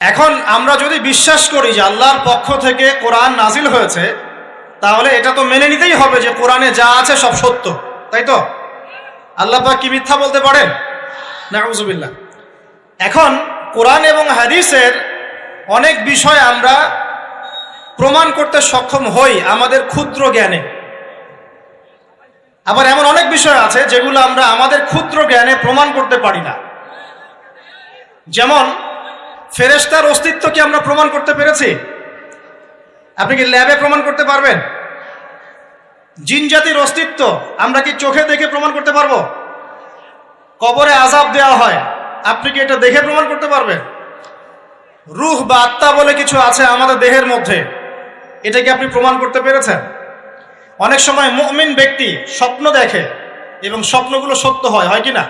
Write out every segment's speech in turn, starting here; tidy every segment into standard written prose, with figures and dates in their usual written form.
এখন আমরা যদি বিশ্বাস করি যে আল্লাহর পক্ষ থেকে কোরআন নাজিল হয়েছে, তাহলে এটা তো মেনে নিতেই হবে যে কোরআনে যা আছে সব সত্য, তাই তো? আল্লাহ পাক কি মিথ্যা বলতে পারেন? নাউযুবিল্লাহ। এখন কোরআন এবং হাদিসের অনেক বিষয় আমরা প্রমাণ করতে সক্ষম হই আমাদের ক্ষুদ্র জ্ঞানে। আবার এমন অনেক বিষয় আছে যেগুলো আমরা আমাদের ক্ষুদ্র জ্ঞানে প্রমাণ করতে পারি না। যেমন ফেরেশতার অস্তিত্ব কি আমরা প্রমাণ করতে পেরেছি? আপনি কি ল্যাবে প্রমাণ করতে পারবেন? জিন জাতির অস্তিত্ব আমরা কি চোখে দেখে প্রমাণ করতে পারবো? কবরে আযাব দেওয়া হয়, আপনি কি এটা দেখে প্রমাণ করতে পারবেন? রূহ বা আত্মা বলে কিছু আছে আমাদের দেহের মধ্যে, এটা কি আপনি প্রমাণ করতে পেরেছেন? অনেক সময় মুমিন ব্যক্তি স্বপ্ন দেখে এবং স্বপ্নগুলো সত্য হয় কি না?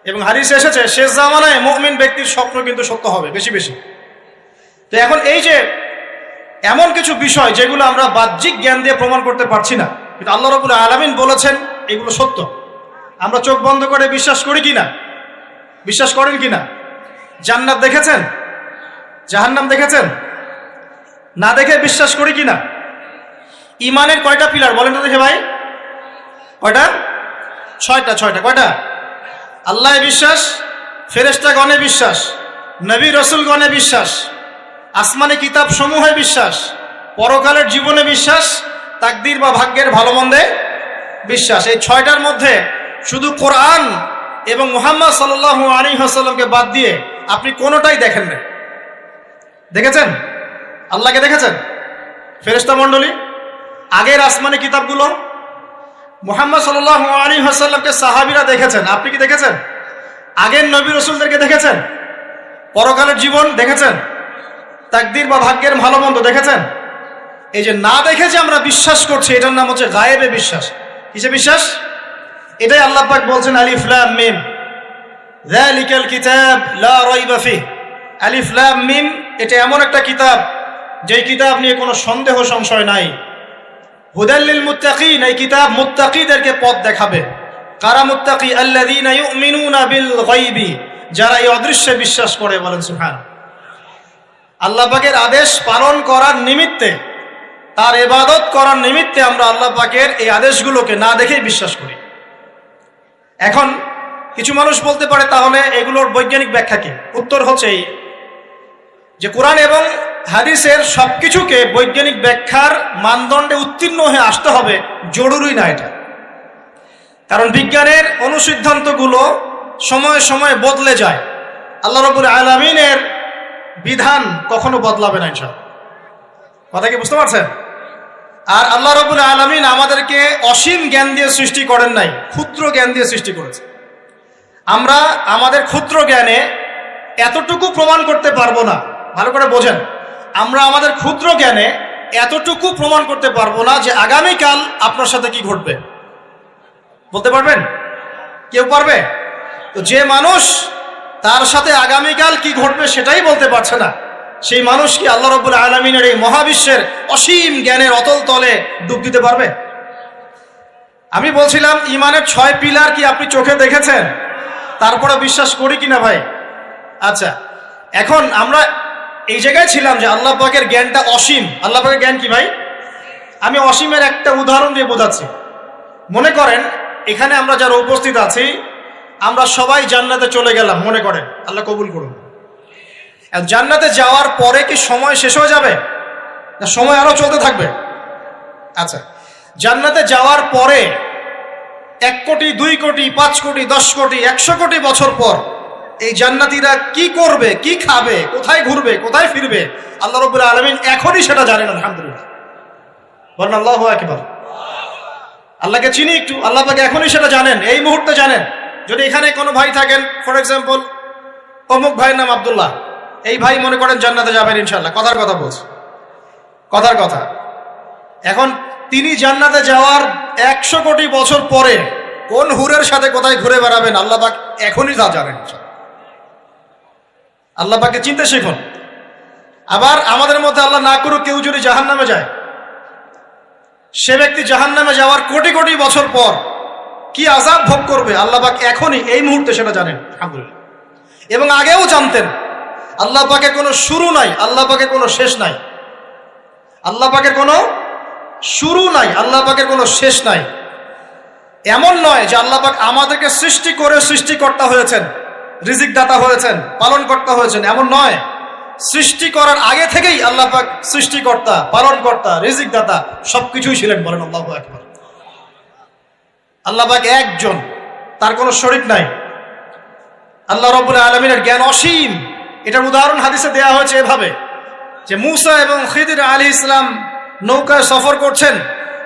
এবং হাদিসে এসেছে শেষ জামানায় মুমিন ব্যক্তির স্বপ্ন কিন্তু সত্য হবে বেশি বেশি। তো এখন এই যে এমন কিছু বিষয় যেগুলো আমরা বাহ্যিক জ্ঞান দিয়ে প্রমাণ করতে পারছি না, কিন্তু আল্লাহ রাব্বুল আলামিন বলেছেন এগুলো সত্য, আমরা চোখ বন্ধ করে বিশ্বাস করি কিনা? বিশ্বাস করেন কিনা? জান্নাত দেখেছেন? জাহান্নাম দেখেছেন? না দেখে বিশ্বাস করি কিনা? ইমানের কয়টা পিলার বলেন তো দেখে ভাই? কয়টা? ছয়টা। কয়টা? আল্লাহ বিশ্বাস, ফেরেশতাগণে বিশ্বাস, নবী রাসূলগণে বিশ্বাস, আসমানি কিতাব সমূহে বিশ্বাস, পরকালের জীবনে বিশ্বাস, তাকদীর বা ভাগ্যের ভালো মন্দে বিশ্বাস। এই ছয়টার মধ্যে শুধু কোরআন এবং মুহাম্মদ সাল্লাল্লাহু আলাইহি ওয়াসাল্লামকে বাদ দিয়ে আপনি কোনোটাই দেখেন না। দেখেছেন? আল্লাহকে দেখেছেন? ফেরেশতা মণ্ডলী, আগের আসমানি কিতাবগুলো, মুহাম্মদ সাল্লাল্লাহু আলাইহি ওয়াসাল্লামকে সাহাবীরা দেখেছেন, আপনি কি দেখেছেন? আগের নবী রাসূলদেরকে দেখেছেন? পরকালের জীবন দেখেছেন? তাকদীর বা ভাগ্যের ভালো মন্দ দেখেছেন? এই যে না দেখে যে আমরা বিশ্বাস করছি, এটার নাম হচ্ছে গায়েবে বিশ্বাস। কিসে বিশ্বাস? এটাই আল্লাহ পাক বলছেন আলিফ লাম মিম যালিকাল কিতাব লা রাইবা ফিহ। আলিফ লাম মিম এটা এমন একটা কিতাব যেই কিতাব নিয়ে কোনো সন্দেহ সংশয় নাই। হুদাল লিল মুত্তাকিন, এই কিতাব মুত্তাকিদেরকে পথ দেখাবে। কারা মুত্তাকি? আল্লাযীনা ইউমিনুনা বিল গায়বি, যারা এই অদৃশ্যে বিশ্বাস করে। বলেন সুবহানাল্লাহ। আল্লাহ পাকের আদেশ পালন করার নিমিত্তে, তার ইবাদত করার নিমিত্তে আমরা আল্লাহ পাকের এই আদেশগুলোকে না দেখেই বিশ্বাস করি। এখন কিছু মানুষ বলতে পারে তাহলে এগুলোর বৈজ্ঞানিক ব্যাখ্যা কি? উত্তর হচ্ছে এই যে কোরআন এবং হাদিসের সবকিছুকে বৈজ্ঞানিক ব্যাখ্যার মানদণ্ডে উত্তীর্ণ হয়ে আসতে হবে জরুরি না এটা। কারণ বিজ্ঞানের অনুসিদ্ধান্তগুলো সময়ে সময়ে বদলে যায়। আল্লাহ রাব্বুল আলামিনের বিধান কখনো বদলাবে না ইনশাআল্লাহ। কথা কি বুঝতে পারছেন? আর আল্লাহ রাব্বুল আলামিন আমাদেরকে অসীম জ্ঞান দিয়ে সৃষ্টি করেন নাই, ক্ষুদ্র জ্ঞান দিয়ে সৃষ্টি করেছে। আমরা আমাদের ক্ষুদ্র জ্ঞানে এতটুকু প্রমাণ করতে পারবো না। ভালো করে বোঝেন, আমরা আমাদের ক্ষুদ্র জ্ঞানে এতটুকু প্রমাণ করতে পারবো না যে আগামীকাল আপনার সাথে কি ঘটবে। বলতে পারবেন? কেউ পারবে? তো যে মানুষ তার সাথে আগামীকাল কি ঘটবে সেটাই বলতে পারছে না, সেই মানুষ কি আল্লাহ রাব্বুল আলামিনের এই মহাবিশ্বের অসীম জ্ঞানের অতল তলে ডুব দিতে পারবে? আমি বলছিলাম ইমানের 6 পিলার কি আপনি চোখে দেখেছেন? তারপরে বিশ্বাস করি কিনা ভাই? আচ্ছা, এখন আমরা এই জায়গায় ছিলাম যে আল্লাহ পাকের জ্ঞানটা অসীম। আল্লাহ পাকের জ্ঞান কি ভাই? আমি অসীমের একটা উদাহরণ দিয়ে বোঝাচ্ছি। মনে করেন এখানে আমরা যারা উপস্থিত আছি, আমরা সবাই জান্নাতে চলে গেলাম, মনে করেন, আল্লাহ কবুল করুন। জান্নাতে যাওয়ার পরে কি সময় শেষ হয়ে যাবে? না, সময় আরো চলতে থাকবে। আচ্ছা, জান্নাতে যাওয়ার পরে 1 কোটি, 2 কোটি, 5 কোটি, 10 কোটি, 100 কোটি বছর পর এই জান্নাতীরা কি করবে, কি খাবে, কোথায় ঘুরবে, কোথায় ফিরবে, আল্লাহ রাব্বুল আলামিন এখনই সেটা জানেন। আলহামদুলিল্লাহ, বলেন আল্লাহু আকবার। আল্লাহকে চিনি একটু, আল্লাহ পাক এখনই সেটা জানেন, এই মুহূর্তে জানেন। যদি এখানে কোনো ভাই থাকেন, ফর এক্সাম্পল অমুক ভাইয়ের নাম আব্দুল্লাহ, এই ভাই মনে করেন জান্নাতে যাবেন ইনশাআল্লাহ, কথার কথা বলছে, কথার কথা। এখন তিনি জান্নাতে যাওয়ার 100 কোটি বছর পরে কোন হুরের সাথে কোথায় ঘুরে বেড়াবেন আল্লাহ পাক এখনই তা জানেন। আল্লাহ পাককে চিনতে শিখুন। আবার আমাদের মধ্যে আল্লাহ না করুক কেউ যদি জাহান্নামে যায়, সে ব্যক্তি জাহান্নামে যাওয়ার কোটি কোটি বছর পর কি আযাব ভোগ করবে আল্লাহ পাক এখনই এই মুহূর্তে সেটা জানেন। আলহামদুলিল্লাহ। এবং আগেও জানতেন। আল্লাহ পাকের কোনো শুরু নাই, আল্লাহ পাকের কোনো শেষ নাই। আল্লাহ পাকের কোনো শুরু নাই, আল্লাহ পাকের কোনো শেষ নাই। এমন নয় যে আল্লাহ পাক আমাদেরকে সৃষ্টি করে সৃষ্টিকর্তা হয়েছেন, রিজিক দাতা হয়েছেন, পালন কর্তা হয়েছেন, এমন নয়। সৃষ্টি করার আগে থেকেই আল্লাহ পাক সৃষ্টিকর্তা, পালনকর্তা, রিজিক দাতা সবকিছুই ছিলেন। বলেন আল্লাহু আকবার। আল্লাহ পাক একজন, তার কোনো শরীক নাই। আল্লাহ রাব্বুল আলামিনের জ্ঞান অসীম। এটার উদাহরণ হাদিসে দেয়া হয়েছে এভাবে যে মুসা এবং খিদির আলাইহিস সালাম নৌকায় সফর করছেন,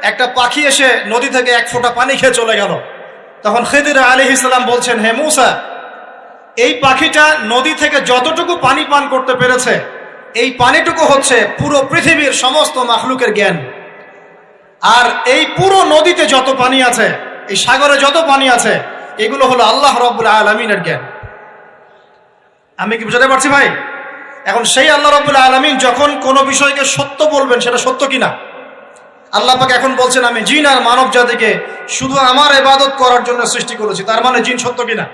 একটা পাখি এসে নদী থেকে এক ফোঁটা পানি খেয়ে চলে গেল। তখন খিদির আলাইহিস সালাম বলছেন, হে মুসা, এই পাখিটা নদী থেকে যতটুকু পানি পান করতে পেরেছে, এই পানিটুকু হচ্ছে পুরো পৃথিবীর সমস্ত মাখলুকের জ্ঞান। আর এই পুরো নদীতে যত পানি আছে, এই সাগরে যত পানি আছে, এগুলো হলো আল্লাহ রাব্বুল আলামিনের জ্ঞান। আমি কি বুঝাতে পারছি ভাই? এখন সেই আল্লাহ রাব্বুল আলামিন যখন কোনো বিষয়কে সত্য বলবেন, সেটা সত্য কিনা? আল্লাহ পাক এখন বলছেন, আমি জিন আর মানব জাতিকে শুধু আমার ইবাদত করার জন্য সৃষ্টি করেছি। তার মানে জিন সত্য কিনা?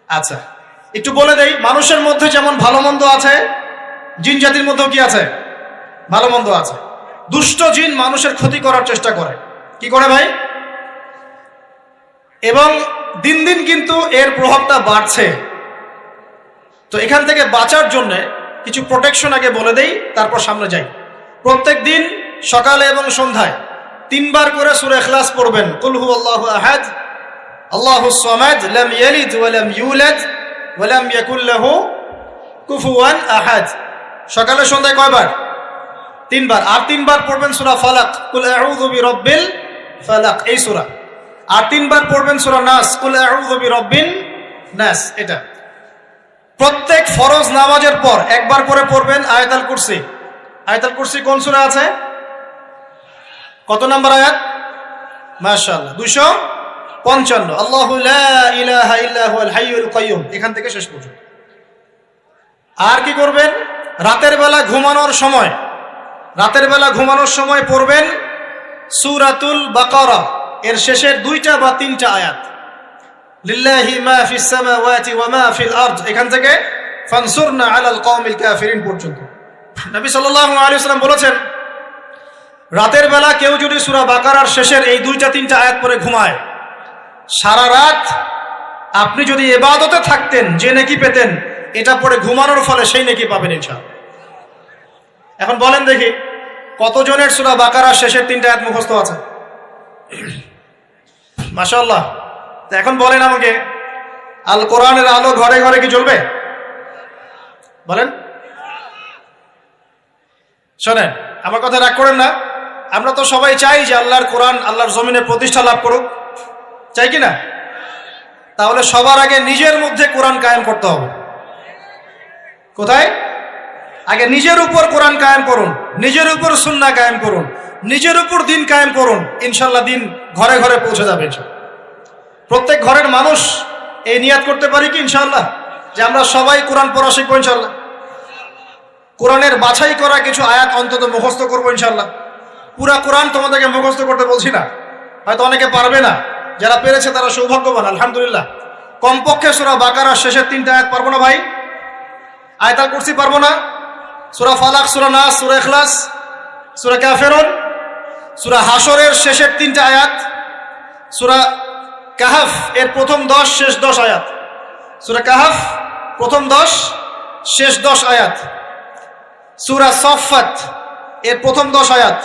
আচ্ছা, একটু বলে দেই, মানুষের মধ্যে যেমন ভালো মন্দ আছে, জিন জাতির মধ্যেও কি আছে? ভালো মন্দ আছে। দুষ্ট জিন মানুষের ক্ষতি করার চেষ্টা করে। কি করে ভাই? এবং দিন দিন কিন্তু এর প্রভাবটা বাড়ছে। তো এখান থেকে বাঁচার জন্য কিছু প্রোটেকশন আগে বলে দেই, তারপর সামনে যাই। প্রত্যেক দিন সকালে এবং সন্ধ্যায় 3 বার করে সূরা ইখলাস পড়বেন। কুল হুয়াল্লাহু আহাদ, আল্লাহুস সামাদ, লাম ইয়ালিদ ওয়া লাম ইউলাদ ওয়া লাম ইয়াকুল লাহু কুফুয়ান আহাদ। সকালে সন্ধ্যায় কয়বার? 3 বার। আর 3 বার পড়বেন সূরা ফালাক, কুল আউযু বিরাব্বিল ফালাক, এই সূরা। আর 3 বার পড়বেন সূরা নাস, কুল আউযু বিরাব্বিন নাস। এটা প্রত্যেক ফরজ নামাজের পর একবার করে পড়বেন আয়াতুল কুরসি। আয়াতুল কুরসি কোন সূরা আছে? কত নাম্বার আয়াত? মাশাআল্লাহ, 255। আল্লাহু লা ইলাহা ইল্লা হুয়াল হাইয়ুল কাইয়্যুম, এখান থেকে শেষ পর্যন্ত। আর কি করবেন? রাতের বেলা ঘুমানোর সময় পড়বেন সূরাতুল বাকারা, এর শেষের 2টা বা 3টা আয়াত। লিল্লাহি মা ফিস সামাওয়াতি ওয়া মা ফিল আরদ, এখান থেকে ফানসুরনা আলাল কওমিল কাফিরিন পর্যন্ত। নবী সাল্লাল্লাহু আলাইহি ওয়াসাল্লাম বলেছেন, রাতের বেলা কেউ যদি সূরা বাকারার শেষের এই 2টা 3টা আয়াত পড়ে ঘুমায়, সারা রাত আপনি যদি ইবাদতে থাকতেন, যে নেকি পেতেন, এটা পড়ে ঘুমানোর ফলে সেই নেকি পাবেন ইনশাআল্লাহ। এখন বলেন দেখি, কতজনের সূরা বাকারার শেষের 3টা আয়াত মুখস্থ আছে? মাশাআল্লাহ। তো এখন বলেন আমাকে, আল কোরআনের আলো ঘরে ঘরে কি জ্বলবে? বলেন। শোনেন, আমার কথা রাগ করেন না। আমরা তো সবাই চাই যে আল্লাহর কোরআন আল্লাহর জমিনে প্রতিষ্ঠা লাভ করুক, চাই কি না? তাহলে সবার আগে নিজের মধ্যে কোরআন কায়েম করতে হবে। কোথায়? আগে নিজের উপর কোরআন কায়েম করুন, নিজের উপর সুন্নাহ কায়েম করুন, নিজের উপর দিন কায়েম করুন। ইনশাআল্লাহ দিন ঘরে ঘরে পৌঁছে যাবে। প্রত্যেক ঘরের মানুষ এই নিয়াত করতে পারি কি ইনশাআল্লাহ, যে আমরা সবাই কোরআন পড়া শিখবো ইনশাআল্লাহ। কোরআনের বাছাই করা কিছু আয়াত অন্তত মুখস্থ করবো ইনশাআল্লাহ। পুরা কোরআন তোমাদেরকে মুখস্থ করতে বলছি না, হয়তো অনেকে পারবে না, যারা পেরেছে তারা সৌভাগ্যবান, আলহামদুলিল্লাহ। কমপক্ষে সূরা বাকারার শেষের 3টা আয়াত পারবো না ভাই? আয়াতুল কুরসি পারবো না? সূরা ফালাক, সূরা নাস, সূরা ইখলাস, সূরা কাফিরুন, সূরা হাশরের শেষের 3টা আয়াত, সূরা কাহাফ এর প্রথম 10 শেষ 10 আয়াত, সূরা কাহাফ প্রথম 10 শেষ 10 আয়াত, সূরা সাফফাত এর প্রথম 10 আয়াত,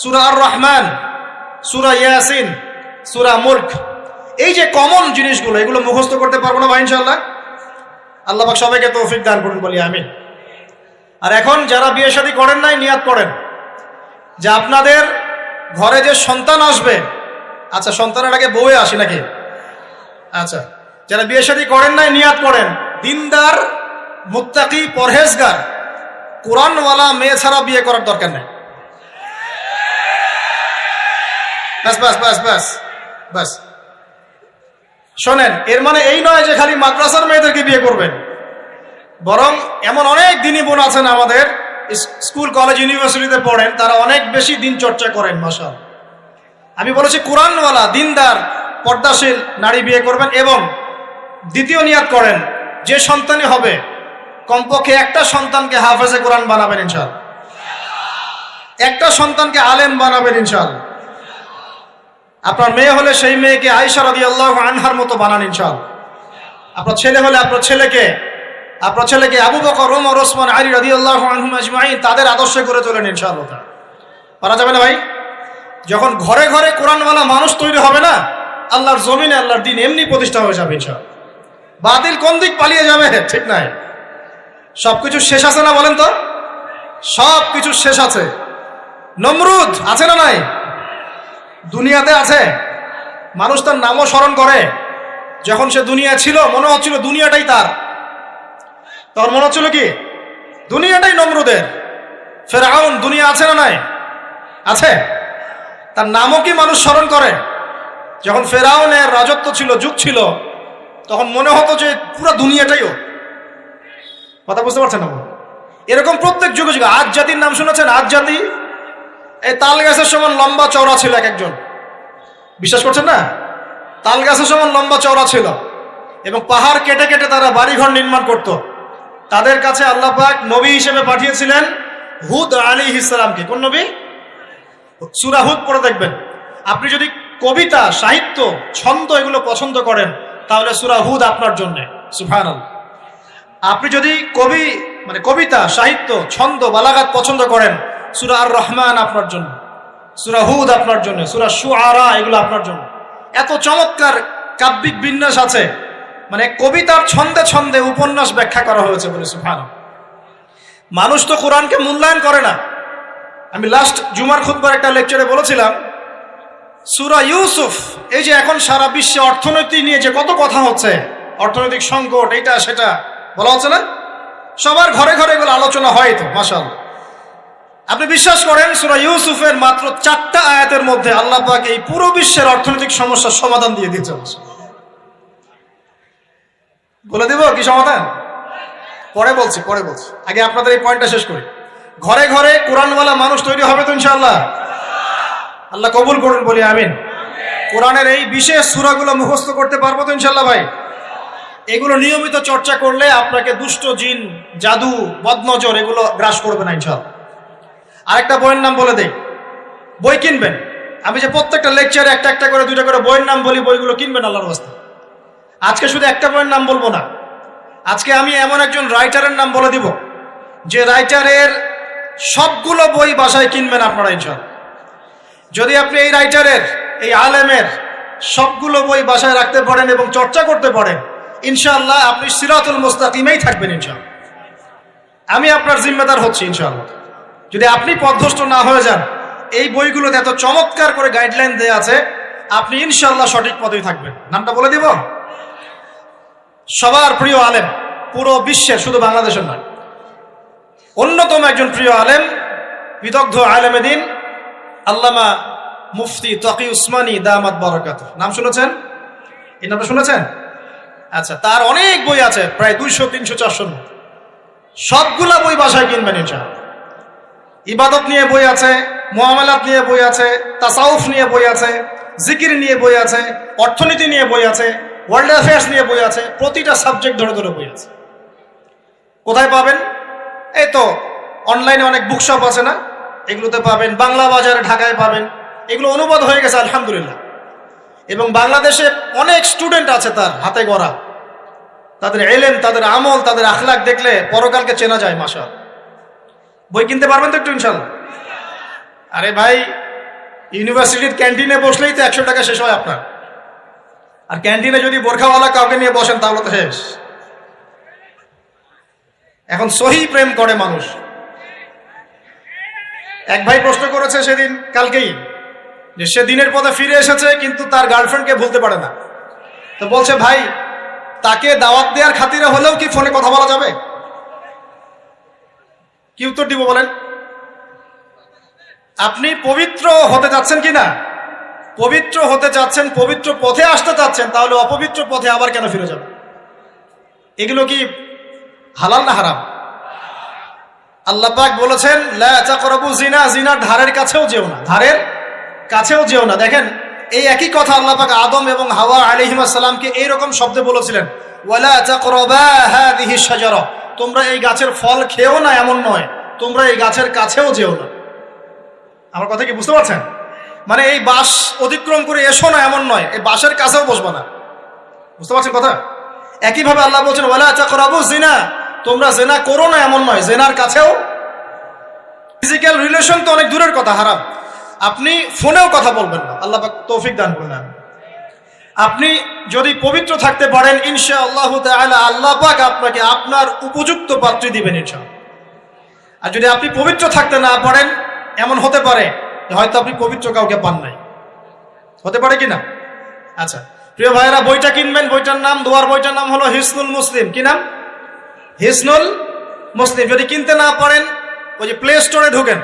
সূরা আর রহমান, সূরা ইয়াসিন, সূরা মুলক। এই যে কমন জিনিসগুলো, এগুলো মুখস্থ করতে পারবো না ভাই ইনশাআল্লাহ? আল্লাহ পাক সবাইকে তৌফিক দান করুন, বলি আমিন। আর এখন যারা বিয়ে শাদী করেন নাই, নিয়াত করেন যে আপনাদের ঘরে যে সন্তান আসবে, আচ্ছা সন্তানের আগে বউয়ে আসে নাকি? আচ্ছা, যারা বিয়ে শাদী করেন নাই, নিয়াত করেন দিনদার, মুত্তাকি, পরহেজগার, কোরআনওয়ালা মেয়ে ছাড়া বিয়ে করার দরকার নেই। বাস বাস বাস বাস বাস। শোনেন, এর মানে এই নয় যে খালি মাদ্রাসার মেয়েদেরকে বিয়ে করবেন, বরং এমন অনেক দিনী বোন আছেন আমাদের, স্কুল কলেজ ইউনিভার্সিটিতে পড়েন, তারা অনেক বেশি দিন চর্চা করেন। মাশাআল্লাহ। আমি বলেছি কোরআনওয়ালা, দিনদার, পর্দাশীল নারী বিয়ে করবেন। এবং দ্বিতীয় নিয়াত করেন, যে সন্তানই হবে কমপক্ষে একটা সন্তানকে হাফেজে কোরআন বানাবেন ইনশাআল্লাহ, একটা সন্তানকে আলেম বানাবেন ইনশাআল্লাহ। আপনার মেয়ে হলে সেই মেয়েকে আয়েশা রাদিয়াল্লাহু আনহার মতো বানান ইনশাআল্লাহ। আপনার ছেলে হলে আপনার ছেলেকে আবু বকর, ওমর, ওসমান, আলী রাদিয়াল্লাহু আনহুম আজমাইন তাদের আদর্শে করে তোলেন ইনশাআল্লাহ। পারা যাবে না ভাই? যখন ঘরে ঘরে কোরআনওয়ালা মানুষ তৈরি হবে না, আল্লাহর জমিনে আল্লাহর দিন এমনি প্রতিষ্ঠা হয়ে যাবে ইনশাআল্লাহ। বাতিল কোন দিক পালিয়ে যাবে ঠিক নাই? সবকিছু শেষ আছে না বলেন তো? সবকিছু শেষ আছে। নমরুদ আছে না নাই? দুনিয়াতে আছে। মানুষ তার নামও স্মরণ করে। যখন সে দুনিয়া ছিল মনে হচ্ছিল দুনিয়াটাই তার, তখন মনে হচ্ছিল কি দুনিয়াটাই নমরুদের। ফেরাউন দুনিয়া আছে না নাই? আছে। তার নামও কি মানুষ স্মরণ করে? যখন ফেরাউনের রাজত্ব ছিল, যুগ ছিল, তখন মনে হতো যে পুরো দুনিয়াটাই ও। কথা বুঝতে পারছেন না? এরকম প্রত্যেক যুগে যুগে। আজ জাতির নাম শুনেছেন? আজ জাতি এই তাল গাছের সমান লম্বা চওড়া ছিল এক একজন। বিশ্বাস করছেন না? তাল গাছের সমান লম্বা চওড়া ছিল এবং পাহাড় কেটে কেটে তারা বাড়িঘর নির্মাণ করত। তাদের কাছে আল্লাহ পাক নবী হিসেবে পাঠিয়েছিলেন হুদ আলাইহিস সালামকে। কোন নবী? সূরা হুদ পড়ে দেখবেন। আপনি যদি কবিতা, সাহিত্য, ছন্দ এগুলো পছন্দ করেন তাহলে সূরা হুদ আপনার জন্য। সুবহানাল্লাহ। আপনি যদি কবিতা, সাহিত্য, ছন্দ, বালাগাত পছন্দ করেন, সূরা আর রহমান আপনার জন্য, সূরা হুদ আপনার জন্য, সূরা শুআরা এগুলো আপনার জন্য। এত চমৎকার কাব্যিক বিন্যাস আছে, মানে কবিতার ছন্দে ছন্দে উপন্যাস ব্যাখ্যা করা হয়েছে বলে। সুবহানাল্লাহ। মানুষ তো কোরআনকে মূল্যায়ন করে না। আমি লাস্ট জুমার খুতবার একটা লেকচারে বলেছিলাম, সূরা ইউসুফ, এই যে এখন সারা বিশ্বে অর্থনীতি নিয়ে যে কত কথা হচ্ছে, অর্থনৈতিক সংকট, এইটা সেটা বলা হচ্ছে না, সবার ঘরে ঘরে এগুলো আলোচনা হয় তো মাশাআল্লাহ। আপনি বিশ্বাস করেন সূরা ইউসুফের মাত্র 4টা আয়াতের মধ্যে আল্লাহ পাক এই পুরো বিশ্বের অর্থনৈতিক সমস্যার সমাধান দিয়ে দিয়েছে। বলে দিব কি সমাধান? পরে বলছি। আগে আপনাদের এই পয়েন্টটা শেষ করি। ঘরে ঘরে কোরআনওয়ালা মানুষ তৈরি হবে তো ইনশাআল্লাহ। আল্লাহ কবুল করুন, বলি আমিন। কোরআনের এই বিশেষ সূরাগুলো মুখস্থ করতে পারবো তো ইনশাআল্লাহ ভাই? এগুলো নিয়মিত চর্চা করলে আপনাকে দুষ্ট জিন, জাদু, বদনজর এগুলো গ্রাস করবে না ইনশাআল্লাহ। আরেকটা বইয়ের নাম বলে দেই, বই কিনবেন। আমি যে প্রত্যেকটা লেকচারে একটা একটা করে 2টা করে বইয়ের নাম বলি, বইগুলো কিনবেন আল্লাহর রাস্তায়। আজকে শুধু একটা বইয়ের নাম বলবো না, আজকে আমি এমন একজন রাইটারের নাম বলে দিব যে রাইটারের সবগুলো বই বাসায় কিনবেন আপনারা ইনশাআল্লাহ। যদি আপনি এই রাইটারের, এই আলেমের সবগুলো বই বাসায় রাখতে পারেন এবং চর্চা করতে পারেন, ইনশাআল্লাহ আপনি সিরাতুল মুস্তাকিমেই থাকবেন ইনশাআল্লাহ। আমি আপনার জিম্মেদার হচ্ছি ইনশাআল্লাহ। যদি আপনি পথভ্রষ্ট না হয়ে যান, এই বইগুলোতে এত চমৎকার করে গাইডলাইন দেয়া আছে, আপনি ইনশাআল্লাহ সঠিক পথেই থাকবেন। নামটা বলে দিব। সবার প্রিয় আলেম, পুরো বিশ্বের, শুধু বাংলাদেশের নয়, অন্যতম একজন প্রিয় আলেম, বিদগ্ধ আলেমে দ্বীন আল্লামা মুফতি তকি উসমানী দামাত বারাকাতুহু। নাম শুনেছেন? এই নামটা শুনেছেন? আচ্ছা, তার অনেক বই আছে, প্রায় 200, 300, 400। সবগুলা বই বাসায় কিনবেন ইনশাআল্লাহ। ইবাদত নিয়ে বই আছে, মুআমালাত নিয়ে বই আছে, তাসাউফ নিয়ে বই আছে, জিকির নিয়ে বই আছে, অর্থনীতি নিয়ে বই আছে, ওয়ার্ল্ড অ্যাফেয়ার্স নিয়ে বই আছে, প্রতিটা সাবজেক্ট ধরে ধরে বই আছে। কোথায় পাবেন? এই তো অনলাইনে অনেক বুকশপ আছে না, এগুলোতে পাবেন। বাংলা বাজারে ঢাকায় পাবেন। এগুলো অনুবাদ হয়ে গেছে আলহামদুলিল্লাহ। এবং বাংলাদেশে অনেক স্টুডেন্ট আছে তার হাতে গড়া। তাদের ইলম, তাদের আমল, তাদের আখলাক দেখলে পরকালকে চেনা যায় মাশাআল্লাহ। বই কিনতে পারবেন তো একটু ইনশাআল্লাহ? আরে ভাই, ইউনিভার্সিটির ক্যান্টিনে বসলেই তো 100 টাকা শেষ হয় আপনার। আর ক্যান্টিনে যদি বোরখাওয়ালা কাউকে নিয়ে বসেন তাহলে তো শেষ। এখন সহি প্রেম করে মানুষ। এক ভাই প্রশ্ন করেছে সেদিন, কালকেই, যে সে দিনের পথে ফিরে এসেছে কিন্তু তার গার্লফ্রেন্ডকে ভুলতে পারে না। তো বলছে, ভাই তাকে দাওয়াত দেওয়ার খাতিরে হলেও কি ফোনে কথা বলা যাবে? কি উত্তর দিব বলেন? আপনি পবিত্র হতে যাচ্ছেন কিনা? পবিত্র হতে চাচ্ছেন, পবিত্র পথে আসতে চাচ্ছেন, তাহলে অপবিত্র পথে আবার কেন ফিরে যাবে? এগুলো কি হালাল না হারাম? আল্লাহ পাক বলেছেন, লা তাকরাবু জিনা, জিনার ধারের কাছেও যেও না, ধারের কাছেও যেও না। দেখেন, এই একই কথা আল্লাহ পাক আদম এবং হাওয়া আলাইহিস সালামকে এইরকম শব্দে বলেছিলেন, ওয়ালা তাকরাবা হাযিহি শাজারা, তোমরা এই গাছের ফল খেও না এমন নয়, তোমরা এই গাছের কাছেও যেও না। আমার কথা কি বুঝতে পারছেন? মানে এই বাঁশ অতিক্রম করে এসো না এমন নয়, এই বাঁশের কাছেও বসবা না। বুঝতে পারছেন কথা? একইভাবে আল্লাহ বলছেন ওয়ালা তাকরাবু জিনা, তোমরা জেনা করো না এমন নয়, জেনার কাছেও। ফিজিক্যাল রিলেশন তো অনেক দূরের কথা, হারাম। আপনি ফোনেও কথা বলবেন না, আল্লাহ পাক তৌফিক দান করেন। আপনি যদি পবিত্র থাকতে পারেন ইনশাআল্লাহ তাআলা আল্লাহ পাক আপনাকে আপনার উপযুক্ত পাত্রী দিবেন ইনশাআল্লাহ। আর যদি আপনি পবিত্র থাকতে না পারেন, এমন হতে পারে হয়তো আপনি পবিত্র কাউকে পান নাই, হতে পারে কিনা? আচ্ছা প্রিয় ভাইয়েরা, বইটা কিনবেন, বইটার নাম, দোয়ার বইটার নাম হলো হিসনুল মুসলিম। কি নাম? হিসনুল মুসলিম। যদি কিনতে না পারেন ওই যে প্লে স্টোরে ঢোকেন,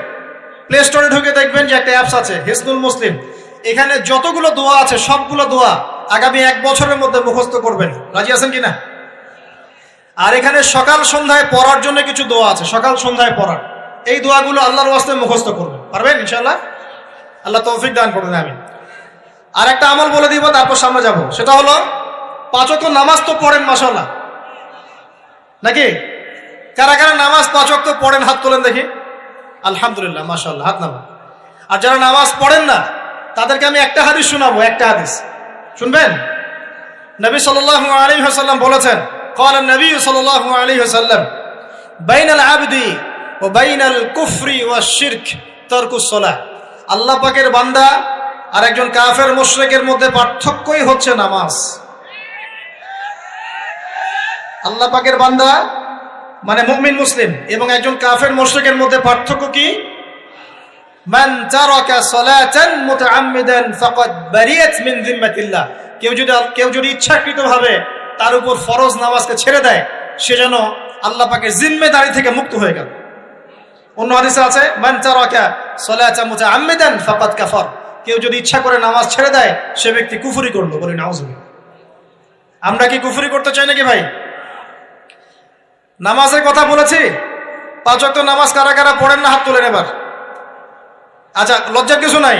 প্লে স্টোরে ঢুকে দেখবেন যে একটা অ্যাপস আছে হিসনুল মুসলিম। এখানে যতগুলো দোয়া আছে সবগুলো দোয়া আগামী 1 বছরের মধ্যে মুখস্থ করবেন। রাজি আছেন কিনা? আর এখানে সকাল সন্ধ্যায় পড়ার জন্য কিছু দোয়া আছে, সকাল সন্ধ্যায় পড়ার। এই দোয়াগুলো আল্লাহর ওয়াস্তে মুখস্থ করবেন, পারবেন ইনশাআল্লাহ? আল্লাহ তৌফিক দান করবেন, আমিন। আর একটা আমল বলে দিব, তারপর সামনে যাব। সেটা হলো 5 ওয়াক্ত নামাজ তো পড়েন মাশাআল্লাহ, নাকি? কারা কারা নামাজ 5 ওয়াক্ত পড়েন হাত তোলেন দেখি। আলহামদুলিল্লাহ, মাশাআল্লাহ, হাত নামান। আর যারা নামাজ পড়েন না তাদেরকে আমি একটা হাদিস শোনাবো, একটা হাদিস শুনবেন। নবী সাল্লাল্লাহু আলাইহি ওয়াসাল্লাম বলেছেন, قال النبي صلى الله عليه وسلم بين العبد وبين الكفر والشرك ترك الصلاة। আল্লাহ পাকের বান্দা আর একজন কাফের মুশরিকের মধ্যে পার্থক্যই হচ্ছে নামাজ। আল্লাহ পাকের বান্দা মানে মুমিন মুসলিম এবং একজন কাফের মুশরিকের মধ্যে পার্থক্য কি? মান তারাকা সালাতান মুতাআম্মিদান ফাকাদ বারিয়াত মিন যিম্মাতিল্লাহ। কেউ যদি ইচ্ছাকৃতভাবে তার উপর ফরজ নামাজকে ছেড়ে দেয়, সে যেন আল্লাহ পাকের জিম্মেদারি থেকে মুক্ত হয়ে গেল। অন্য হাদিসে আছে মান তারাকা সালাতান মুতাআম্মিদান ফাকাদ কাফার। কেউ যদি ইচ্ছা করে নামাজ ছেড়ে দেয়, সে ব্যক্তি কুফরি করলো। বলি নাউযুবিল্লাহ। আমরা কি কুফরি করতে চাই নাকি ভাই? নামাজের কথা বলেছি, 5 ওয়াক্ত নামাজ কারা কারা পড়েন না হাত তোলেন এবার। আচ্ছা, লজ্জার কিছু নাই।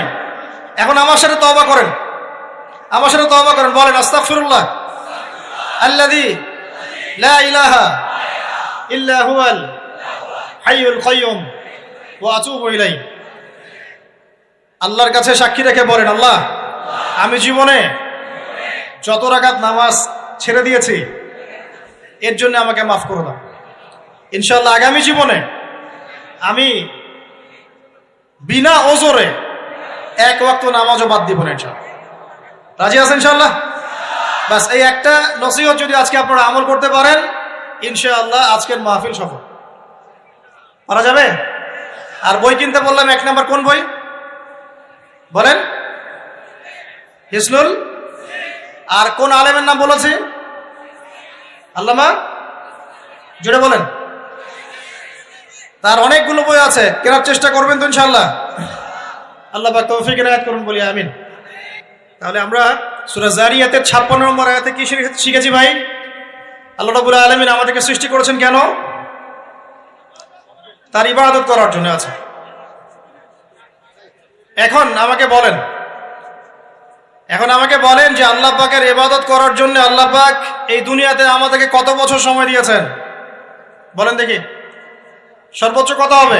এখন আমার সাথে তওবা করেন, আমার সাথে তওবা করেন, বলেন আস্তাগফিরুল্লাহ আল্লাযী লা ইলাহা ইল্লা হুয়াল হাইয়ুল কাইয়্যুম ওয়া আতুবু ইলাইহি। আল্লাহর কাছে সাক্ষী রেখে বলেন, আল্লাহ আমি জীবনে যত রাকাত নামাজ ছেড়ে দিয়েছি এর জন্য আমাকে মাফ করে দাও। ইনশাআল্লাহ আগামী জীবনে আমি বিনা ওজরে 1 ওয়াক্ত নামাজও বাদ দিব না ইনশাআল্লাহ। রাজি আছেন ইনশাআল্লাহ? বাস এই একটা নসিহত যদি আজকে আপনারা আমল করতে পারেন, ইনশাআল্লাহ আজকের মাহফিল সফল। পারা যাবে? আর বই কিনতে বললাম 1 নাম্বার কোন বই বলেন? হিসনুল। আর কোন আলেমের নাম বলেছি? আল্লামা, জুড়ে বলেন। তার অনেকগুলো বই আছে, কেনার চেষ্টা করবেন তো ইনশাআল্লাহ। আল্লাহ পাক তৌফিক এনায়েত করুন, বলি আমিন। তাহলে আমরা সূরা যারিয়াতের 56 নম্বর আয়াতে কি শিখেছি ভাই? আল্লাহ রাব্বুল আলামিন আমাদেরকে সৃষ্টি করেছেন কেন? তার ইবাদত করার জন্য। আছে। এখন আমাকে বলেন যে আল্লাহ পাকের ইবাদত করার জন্য আল্লাহ পাক এই দুনিয়াতে আমাদেরকে কত বছর সময় দিয়েছেন? বলেন দেখি। সর্বোচ্চ কত হবে?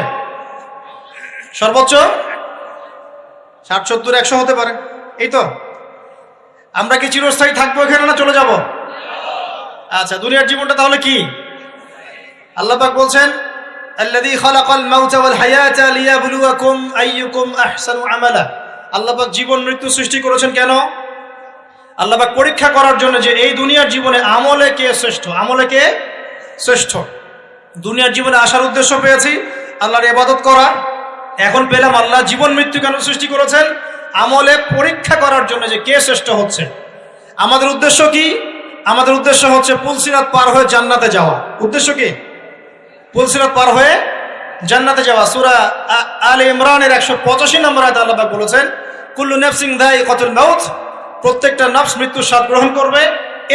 সর্বোচ্চ 60, 70, 100 হতে পারে। এই তো। আমরা কি চিরস্থায়ী থাকবো এখানে না চলে যাব? আচ্ছা, দুনিয়ার জীবনটা তাহলে কি? আল্লাহ পাক বলছেন আল্লাযী খালাকাল মাউতা ওয়াল হায়াতা লিয়াবলুয়াকুম আইয়ুকুম আহসানু আমালা। আল্লাহ পাক জীবন মৃত্যু সৃষ্টি করেছেন কেন? আল্লাহ পাক পরীক্ষা করার জন্য যে এই দুনিয়ার জীবনে আমলে কে শ্রেষ্ঠ, আমলে কে শ্রেষ্ঠ। দুনিয়ার জীবনে আসার উদ্দেশ্য পেয়েছি আল্লাহর ইবাদত করা, এখন পেলাম আল্লাহ জীবন মৃত্যু কেন সৃষ্টি করেছেন? আমলে পরীক্ষা করার জন্য যে কে শ্রেষ্ঠ হচ্ছে। আমাদের উদ্দেশ্য কি? আমাদের উদ্দেশ্য হচ্ছে পুলসিরাত পার হয়ে জান্নাতে যাওয়া। উদ্দেশ্য কি? পুলসিরাত পার হয়ে জান্নাতে যাওয়া। সূরা আলে ইমরানের 185 নম্বর আয়াতে আল্লাহ পাক বলেছেন কুল্লু নাফসিন যায়িকাতুল মাউত। প্রত্যেকটা নফস মৃত্যুর স্বাদ গ্রহণ করবে,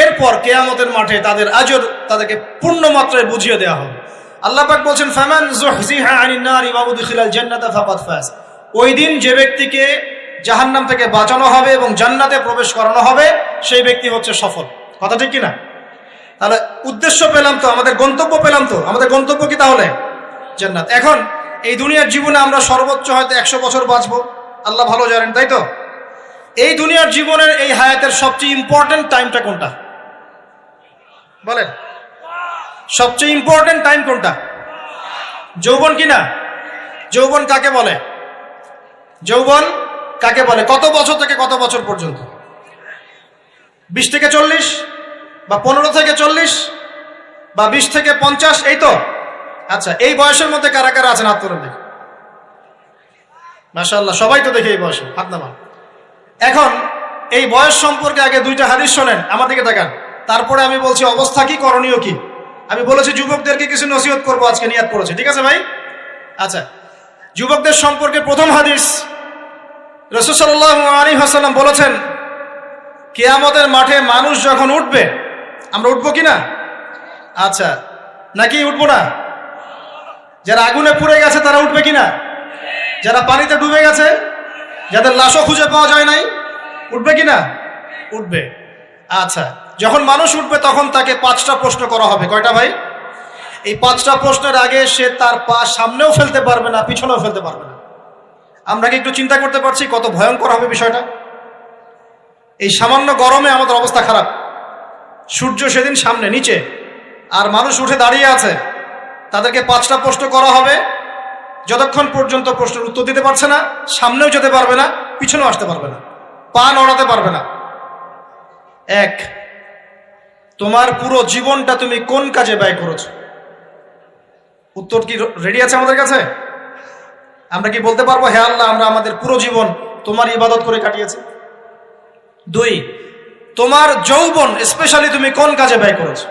এরপর কিয়ামতের মাঠে তাদের আজর তাদেরকে পূর্ণ মাত্রায় বুঝিয়ে দেওয়া হবে। আল্লাহ পাক বলেন ফামান যুহজিহা আনিন নারি ওয়া উদখিলাল জান্নাতা ফাকাদ ফাজ। ওই দিন যে ব্যক্তিকে জাহান্নাম থেকে বাঁচানো হবে এবং জান্নাতে প্রবেশ করানো হবে, সেই ব্যক্তি হচ্ছে সফল। কথা ঠিক কিনা? তাহলে উদ্দেশ্য পেলাম তো, আমাদের গন্তব্য পেলাম তো। আমাদের গন্তব্য কি তাহলে? জান্নাত। এখন এই দুনিয়ার জীবনে আমরা সর্বোচ্চ হয়তো 100 বছর বাঁচবো, আল্লাহ ভালো জানেন, তাই তো? এই দুনিয়ার জীবনের এই হায়াতের সবচেয়ে ইম্পর্টেন্ট টাইমটা কোনটা বলেন? সবচেয়ে ইম্পর্টেন্ট টাইম কোনটা? যৌবন কিনা? যৌবন কাকে বলে? যৌবন কাকে বলে? কত বছর থেকে কত বছর পর্যন্ত? 20 থেকে 40, বা 15 থেকে 40, বা 20 থেকে 50, এই তো? আচ্ছা, এই বয়সের মধ্যে কারা কারা আছেন হাত তোলেন দেখি। মাশাআল্লাহ, সবাই তো দেখে এই বয়সে, হাত নামান। এখন এই বয়স সম্পর্কে আগে 2টা হাদিস শোনেন, আমার দিকে তাকান, তারপরে আমি বলছি অবস্থা কি, করণীয় কি। আমি বলেছি যুবকদেরকে কিছু নসিহত করবো আজকে, নিয়াত করেছে, ঠিক আছে ভাই? আচ্ছা, যুবকদের সম্পর্কে প্রথম হাদিস, রাসূল সাল্লাল্লাহু আলাইহি ওয়াসাল্লাম বলেছেন, কিয়ামতের মাঠে মানুষ যখন উঠবে, আমরা উঠবো কিনা? আচ্ছা, নাকি উঠবো না? যারা আগুনে পুড়ে গেছে তারা উঠবে কিনা? যারা পানিতে ডুবে গেছে, যাদের লাশও খুঁজে পাওয়া যায় নাই, উঠবে কিনা? উঠবে। আচ্ছা, যখন মানুষ উঠবে তখন তাকে 5টা প্রশ্ন করা হবে। কয়টা ভাই? এই 5টা প্রশ্নের আগে সে তার পা সামনেও ফেলতে পারবে না, পিছনেও ফেলতে পারবে না। আমরা কি একটু চিন্তা করতে পারছি কত ভয়ঙ্কর হবে বিষয়টা? এই সামান্য গরমে আমাদের অবস্থা খারাপ, সূর্য সেদিন সামনে নিচে, আর মানুষ উঠে দাঁড়িয়ে আছে, তাদেরকে 5টা প্রশ্ন করা হবে। যতক্ষণ পর্যন্ত প্রশ্নের উত্তর দিতে পারছে না, সামনেও যেতে পারবে না, পিছনেও আসতে পারবে না, পা নড়াতে পারবে না। 1, তোমার পুরো জীবনটা তুমি কোন কাজে ব্যয় করেছো? উত্তর কি রেডি আছে আমাদের কাছে? আমরা কি বলতে পারবো, হে আল্লাহ, আমরা আমাদের পুরো জীবন তোমার ইবাদত করে কাটিয়েছি? 2, তোমার যৌবন স্পেশালি তুমি কোন কাজে ব্যয় করেছো?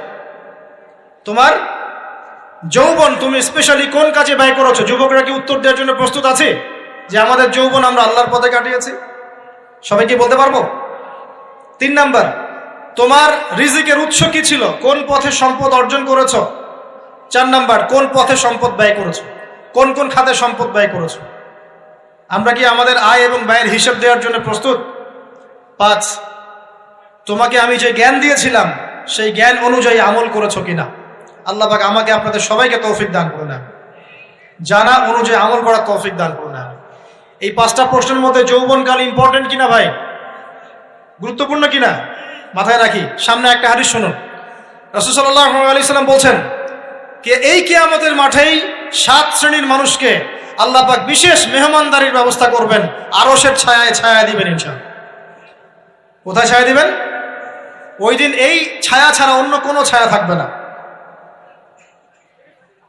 তোমার যৌবন তুমি স্পেশালি কোন কাজে ব্যয় করেছো? যুবকরা কি উত্তর দেওয়ার জন্য প্রস্তুত আছে যে আমাদের যৌবন আমরা আল্লাহর পথে কাটিয়েছি? সবাই কি বলতে পারবো? 3 নাম্বার, তোমার রিজিকের উৎস কি ছিল? কোন পথে সম্পদ অর্জন করেছো? 4 নাম্বার, কোন পথে সম্পদ ব্যয় করেছো? কোন কোন খাতে সম্পদ ব্যয় করেছো? আমরা কি আমাদের আয় এবং ব্যয়ের হিসাব দেওয়ার জন্য প্রস্তুত? 5, তোমাকে আমি যে জ্ঞান দিয়েছিলাম সেই জ্ঞান অনুযায়ী আমল করেছো কিনা? আল্লাহ পাক আমাকে আপনাদের সবাইকে তৌফিক দান করুন, জানা অনুযায়ী আমল করার তৌফিক দান করুন। এই 5টা প্রশ্নের মধ্যে যৌবনকাল ইম্পর্টেন্ট কিনা ভাই? গুরুত্বপূর্ণ কিনা? মাথায় রাখি। সামনে একটা হাদিস শুনুন, রাসূল সাল্লাল্লাহু আলাইহি ওয়াসাল্লাম বলছেন, কে এই কিয়ামতের মাঠেই 7 শ্রেণীর মানুষকে আল্লাহ পাক বিশেষ মেহমানদারির ব্যবস্থা করবেন, আরশের ছায়ায় ছায়া দিবেন ইনশাআল্লাহ। কোথায় ছায়া দিবেন? ওই দিন এই ছায়া ছাড়া অন্য কোনো ছায়া থাকবে না।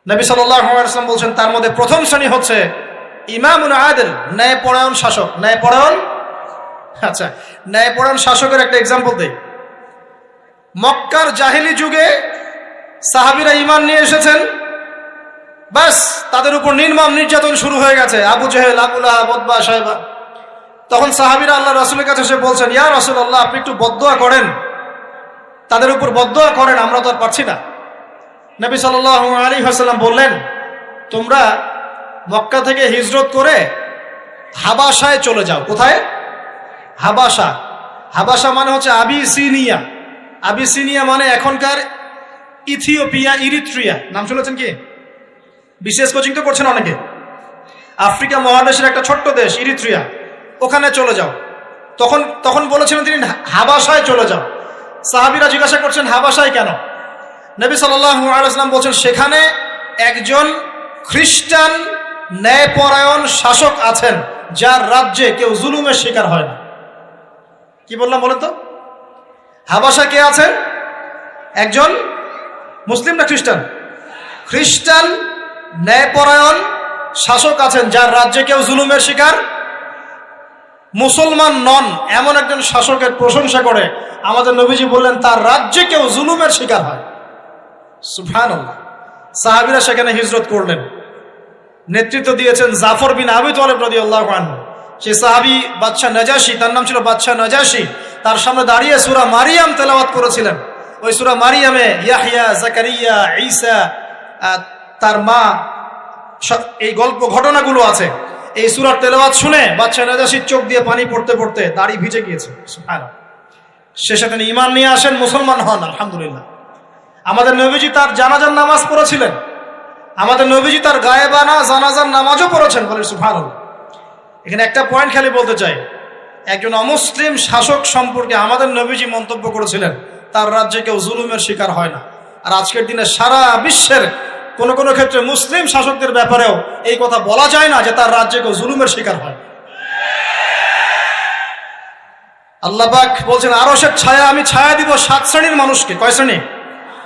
নবী সাল্লাল্লাহু আলাইহি ওয়াসাল্লাম বলছেন, তার মধ্যে প্রথম শ্রেণী হচ্ছে ইমামুন আদিল, ন্যায়পরায়ণ শাসক। ন্যায়পরায়ণ, আচ্ছা, ন্যায়পরায়ণ শাসকের একটা এক্সাম্পল দেই। মক্কার জাহেলি যুগে সাহাবীরা ঈমান নিয়ে এসেছেন, বাস তাদের উপর নির্মম নির্যাতন শুরু হয়ে গেছে, আবু জেহেল, আবু লাহাব, উতবা, শায়বা। তখন সাহাবীরা আল্লাহ রাসূলের কাছে এসে বলছেন, ইয়া রাসূলুল্লাহ, আপনি একটু বদদোয়া করেন, তাদের উপর বদদোয়া করেন, আমরা তো আর পারছি না। নবী সাল্লাল্লাহু আলাইহি ওয়াসাল্লাম বললেন, তোমরা মক্কা থেকে হিজরত করে হাবাসায় চলে যাও। কোথায়? হাবাসা। হাবাসা মানে হচ্ছে আবিসিনিয়া। আবিসিনিয়া মানে এখনকার ইথিওপিয়া, ইরিত্রিয়া। নাম শুনেছেন কি? বিশেষ কোচিং তো করছেন অনেকে। আফ্রিকা মহাদেশের একটা ছোট্ট দেশ ইরিত্রিয়া, ওখানে চলে যাও। তখন বলেছিলেন তিনি হাবাসায় চলে যাও। সাহাবীরা জিজ্ঞাসা করছেন, হাবাসায় কেন? নবী সাল্লাল্লাহু আলাইহি ওয়াসাল্লাম বলছেন, সেখানে একজন খ্রিস্টান ন্যায়পরায়ণ শাসক আছেন, যার রাজ্যে কেউ জুলুমের শিকার হয় না। কি বললাম বলেন তো? হাবাসা কে আছেন? একজন মুসলিম না খ্রিস্টান? খ্রিস্টান ন্যায়পরায়ণ শাসক আছেন, যার রাজ্যে কেউ জুলুমের শিকার, মুসলমান নন এমন একজন শাসকের প্রশংসা করে আমাদের নবীজি বললেন, তার রাজ্যে কেউ জুলুমের শিকার হয়। সুবহানাল্লাহ। সাহাবীরা সেখানে হিজরত করলেন, নেতৃত্ব দিয়েছেন জাফর বিন আবি তালিব রাদিয়াল্লাহু আনহু। সেই সাহাবী বাদশাহ নাজাশী, তার নাম ছিল বাদশাহ নাজাশী, তার সামনে দাঁড়িয়ে সূরা মারিয়াম তেলাওয়াত করেছিলেন। ওই সূরা মারিয়ামে ইয়াহইয়া, জাকারিয়া, ঈসা, তার মা, এই গল্প ঘটনাগুলো আছে। এই সূরার তেলাওয়াত শুনে বাদশাহ নাজাশীর চোখ দিয়ে পানি পড়তে পড়তে দাড়ি ভিজে গিয়েছে। সুবহানাল্লাহ। শেষে তিনি ঈমান নিয়ে আসেন, মুসলমান হন, আলহামদুলিল্লাহ। আমাদের নবীজি তার জানাজার নামাজ পড়েছিলেন, আমাদের নবীজি তার গায়েবানা জানাজার নামাজও পড়েছেন, বলে সুবহানাল্লাহ। এখানে একটা পয়েন্ট খালি বলতে চাই, একজন অমুসলিম শাসক সম্পর্কে আমাদের নবীজি মন্তব্য করেছিলেন তার রাজ্যে কেউ জুলুমের শিকার হয় না। আর আজকের দিনে সারা বিশ্বের কোনো কোনো ক্ষেত্রে মুসলিম শাসকদের ব্যাপারেও এই কথা বলা যায় না যে তার রাজ্যে কেউ জুলুমের শিকার হয়। আল্লাহ পাক বলছেন আরশের ছায়া আমি ছায়া দিব 7 শ্রেণীর মানুষকে। কয় শ্রেণী?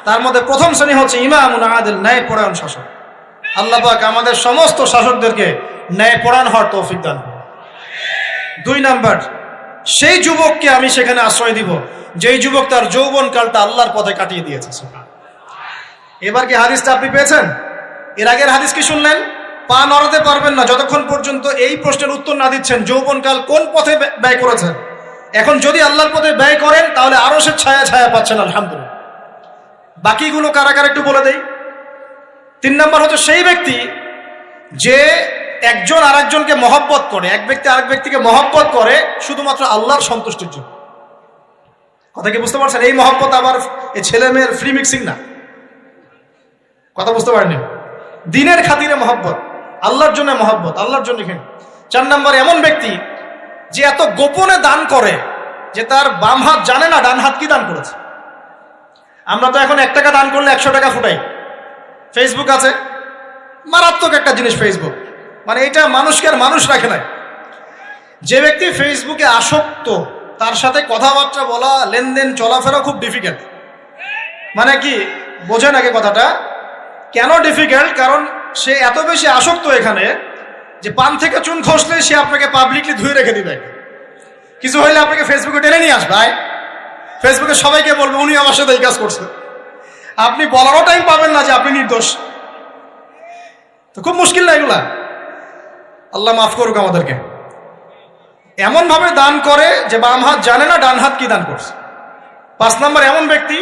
তার মধ্যে প্রথম শ্রেণী হচ্ছে ইমামুন আদিল, ন্যায়পরায়ণ শাসক। আল্লাহ পাক আমাদের সমস্ত শাসকদেরকে ন্যায়পরায়ণ হওয়ার তৌফিক দান করুন। 2 নাম্বার, সেই যুবককে আমি সেখানে আশ্রয় দিব যেই যুবক তার যৌবনকালটা আল্লাহর পথে কাটিয়ে দিয়েছে। এবার কি হাদিসটা আপনি পেয়েছেন? এর আগের হাদিস কি শুনলেন? পা নড়াতে পারবেন না যতক্ষণ পর্যন্ত এই প্রশ্নের উত্তর না দিচ্ছেন যৌবনকাল কোন পথে ব্যয় করেছেন। এখন যদি আল্লাহর পথে ব্যয় করেন তাহলে আরশের ছায়া ছায়া পাচ্ছেন, আলহামদুলিল্লাহ। বাকিগুলো কারা কারা একটু বলে দেই। 3 নাম্বার হচ্ছে সেই ব্যক্তি যে একজন আরেকজনকে মহব্বত করে, এক ব্যক্তি আরেক ব্যক্তিকে মহব্বত করে শুধুমাত্র আল্লাহর সন্তুষ্টির জন্য। কথা কি বুঝতে পারছেন? এই মহব্বত আবার এই ছেলে মেয়ের ফ্রি মিক্সিং না। কথা বুঝতে পারেনি? দিনের খাতিরে মহব্বত, আল্লাহর জন্য মহব্বত, আল্লাহর জন্য। 4 নাম্বার এমন ব্যক্তি যে এত গোপনে দান করে যে তার বাম হাত জানে না ডান হাত কি দান করেছে। আমরা তো এখন 1 টাকা দান করলে 100 টাকা ফুটাই। ফেসবুক আছে, মারাত্মক একটা জিনিস ফেসবুক, মানে এটা মানুষকে আর মানুষ রাখে না। যে ব্যক্তি ফেসবুকে আসক্ত তার সাথে কথাবার্তা বলা, লেনদেন, চলাফেরা খুব ডিফিকাল্ট। মানে কি বোঝেন আগে কথাটা? কেন ডিফিকাল্ট? কারণ সে এত বেশি আসক্ত এখানে যে পান থেকে চুন খসলে সে আপনাকে পাবলিকলি ধুয়ে রেখে দিবে। কিছু হইলে আপনাকে ফেসবুকে টেনে নিয়ে আসবে, ফেসবুকে সবাইকে বলবে উনি আমার সাথে এই কাজ করছে। আপনি বলারও টাইম পাবেন না যে আপনি নির্দোষ। তো খুব মুশকিল না এগুলা। আল্লাহ মাফ করুক আমাদেরকে। এমন ভাবে দান করে যে বাম হাত জানে না ডান হাত কি দান করছে। 5 নাম্বার এমন ব্যক্তি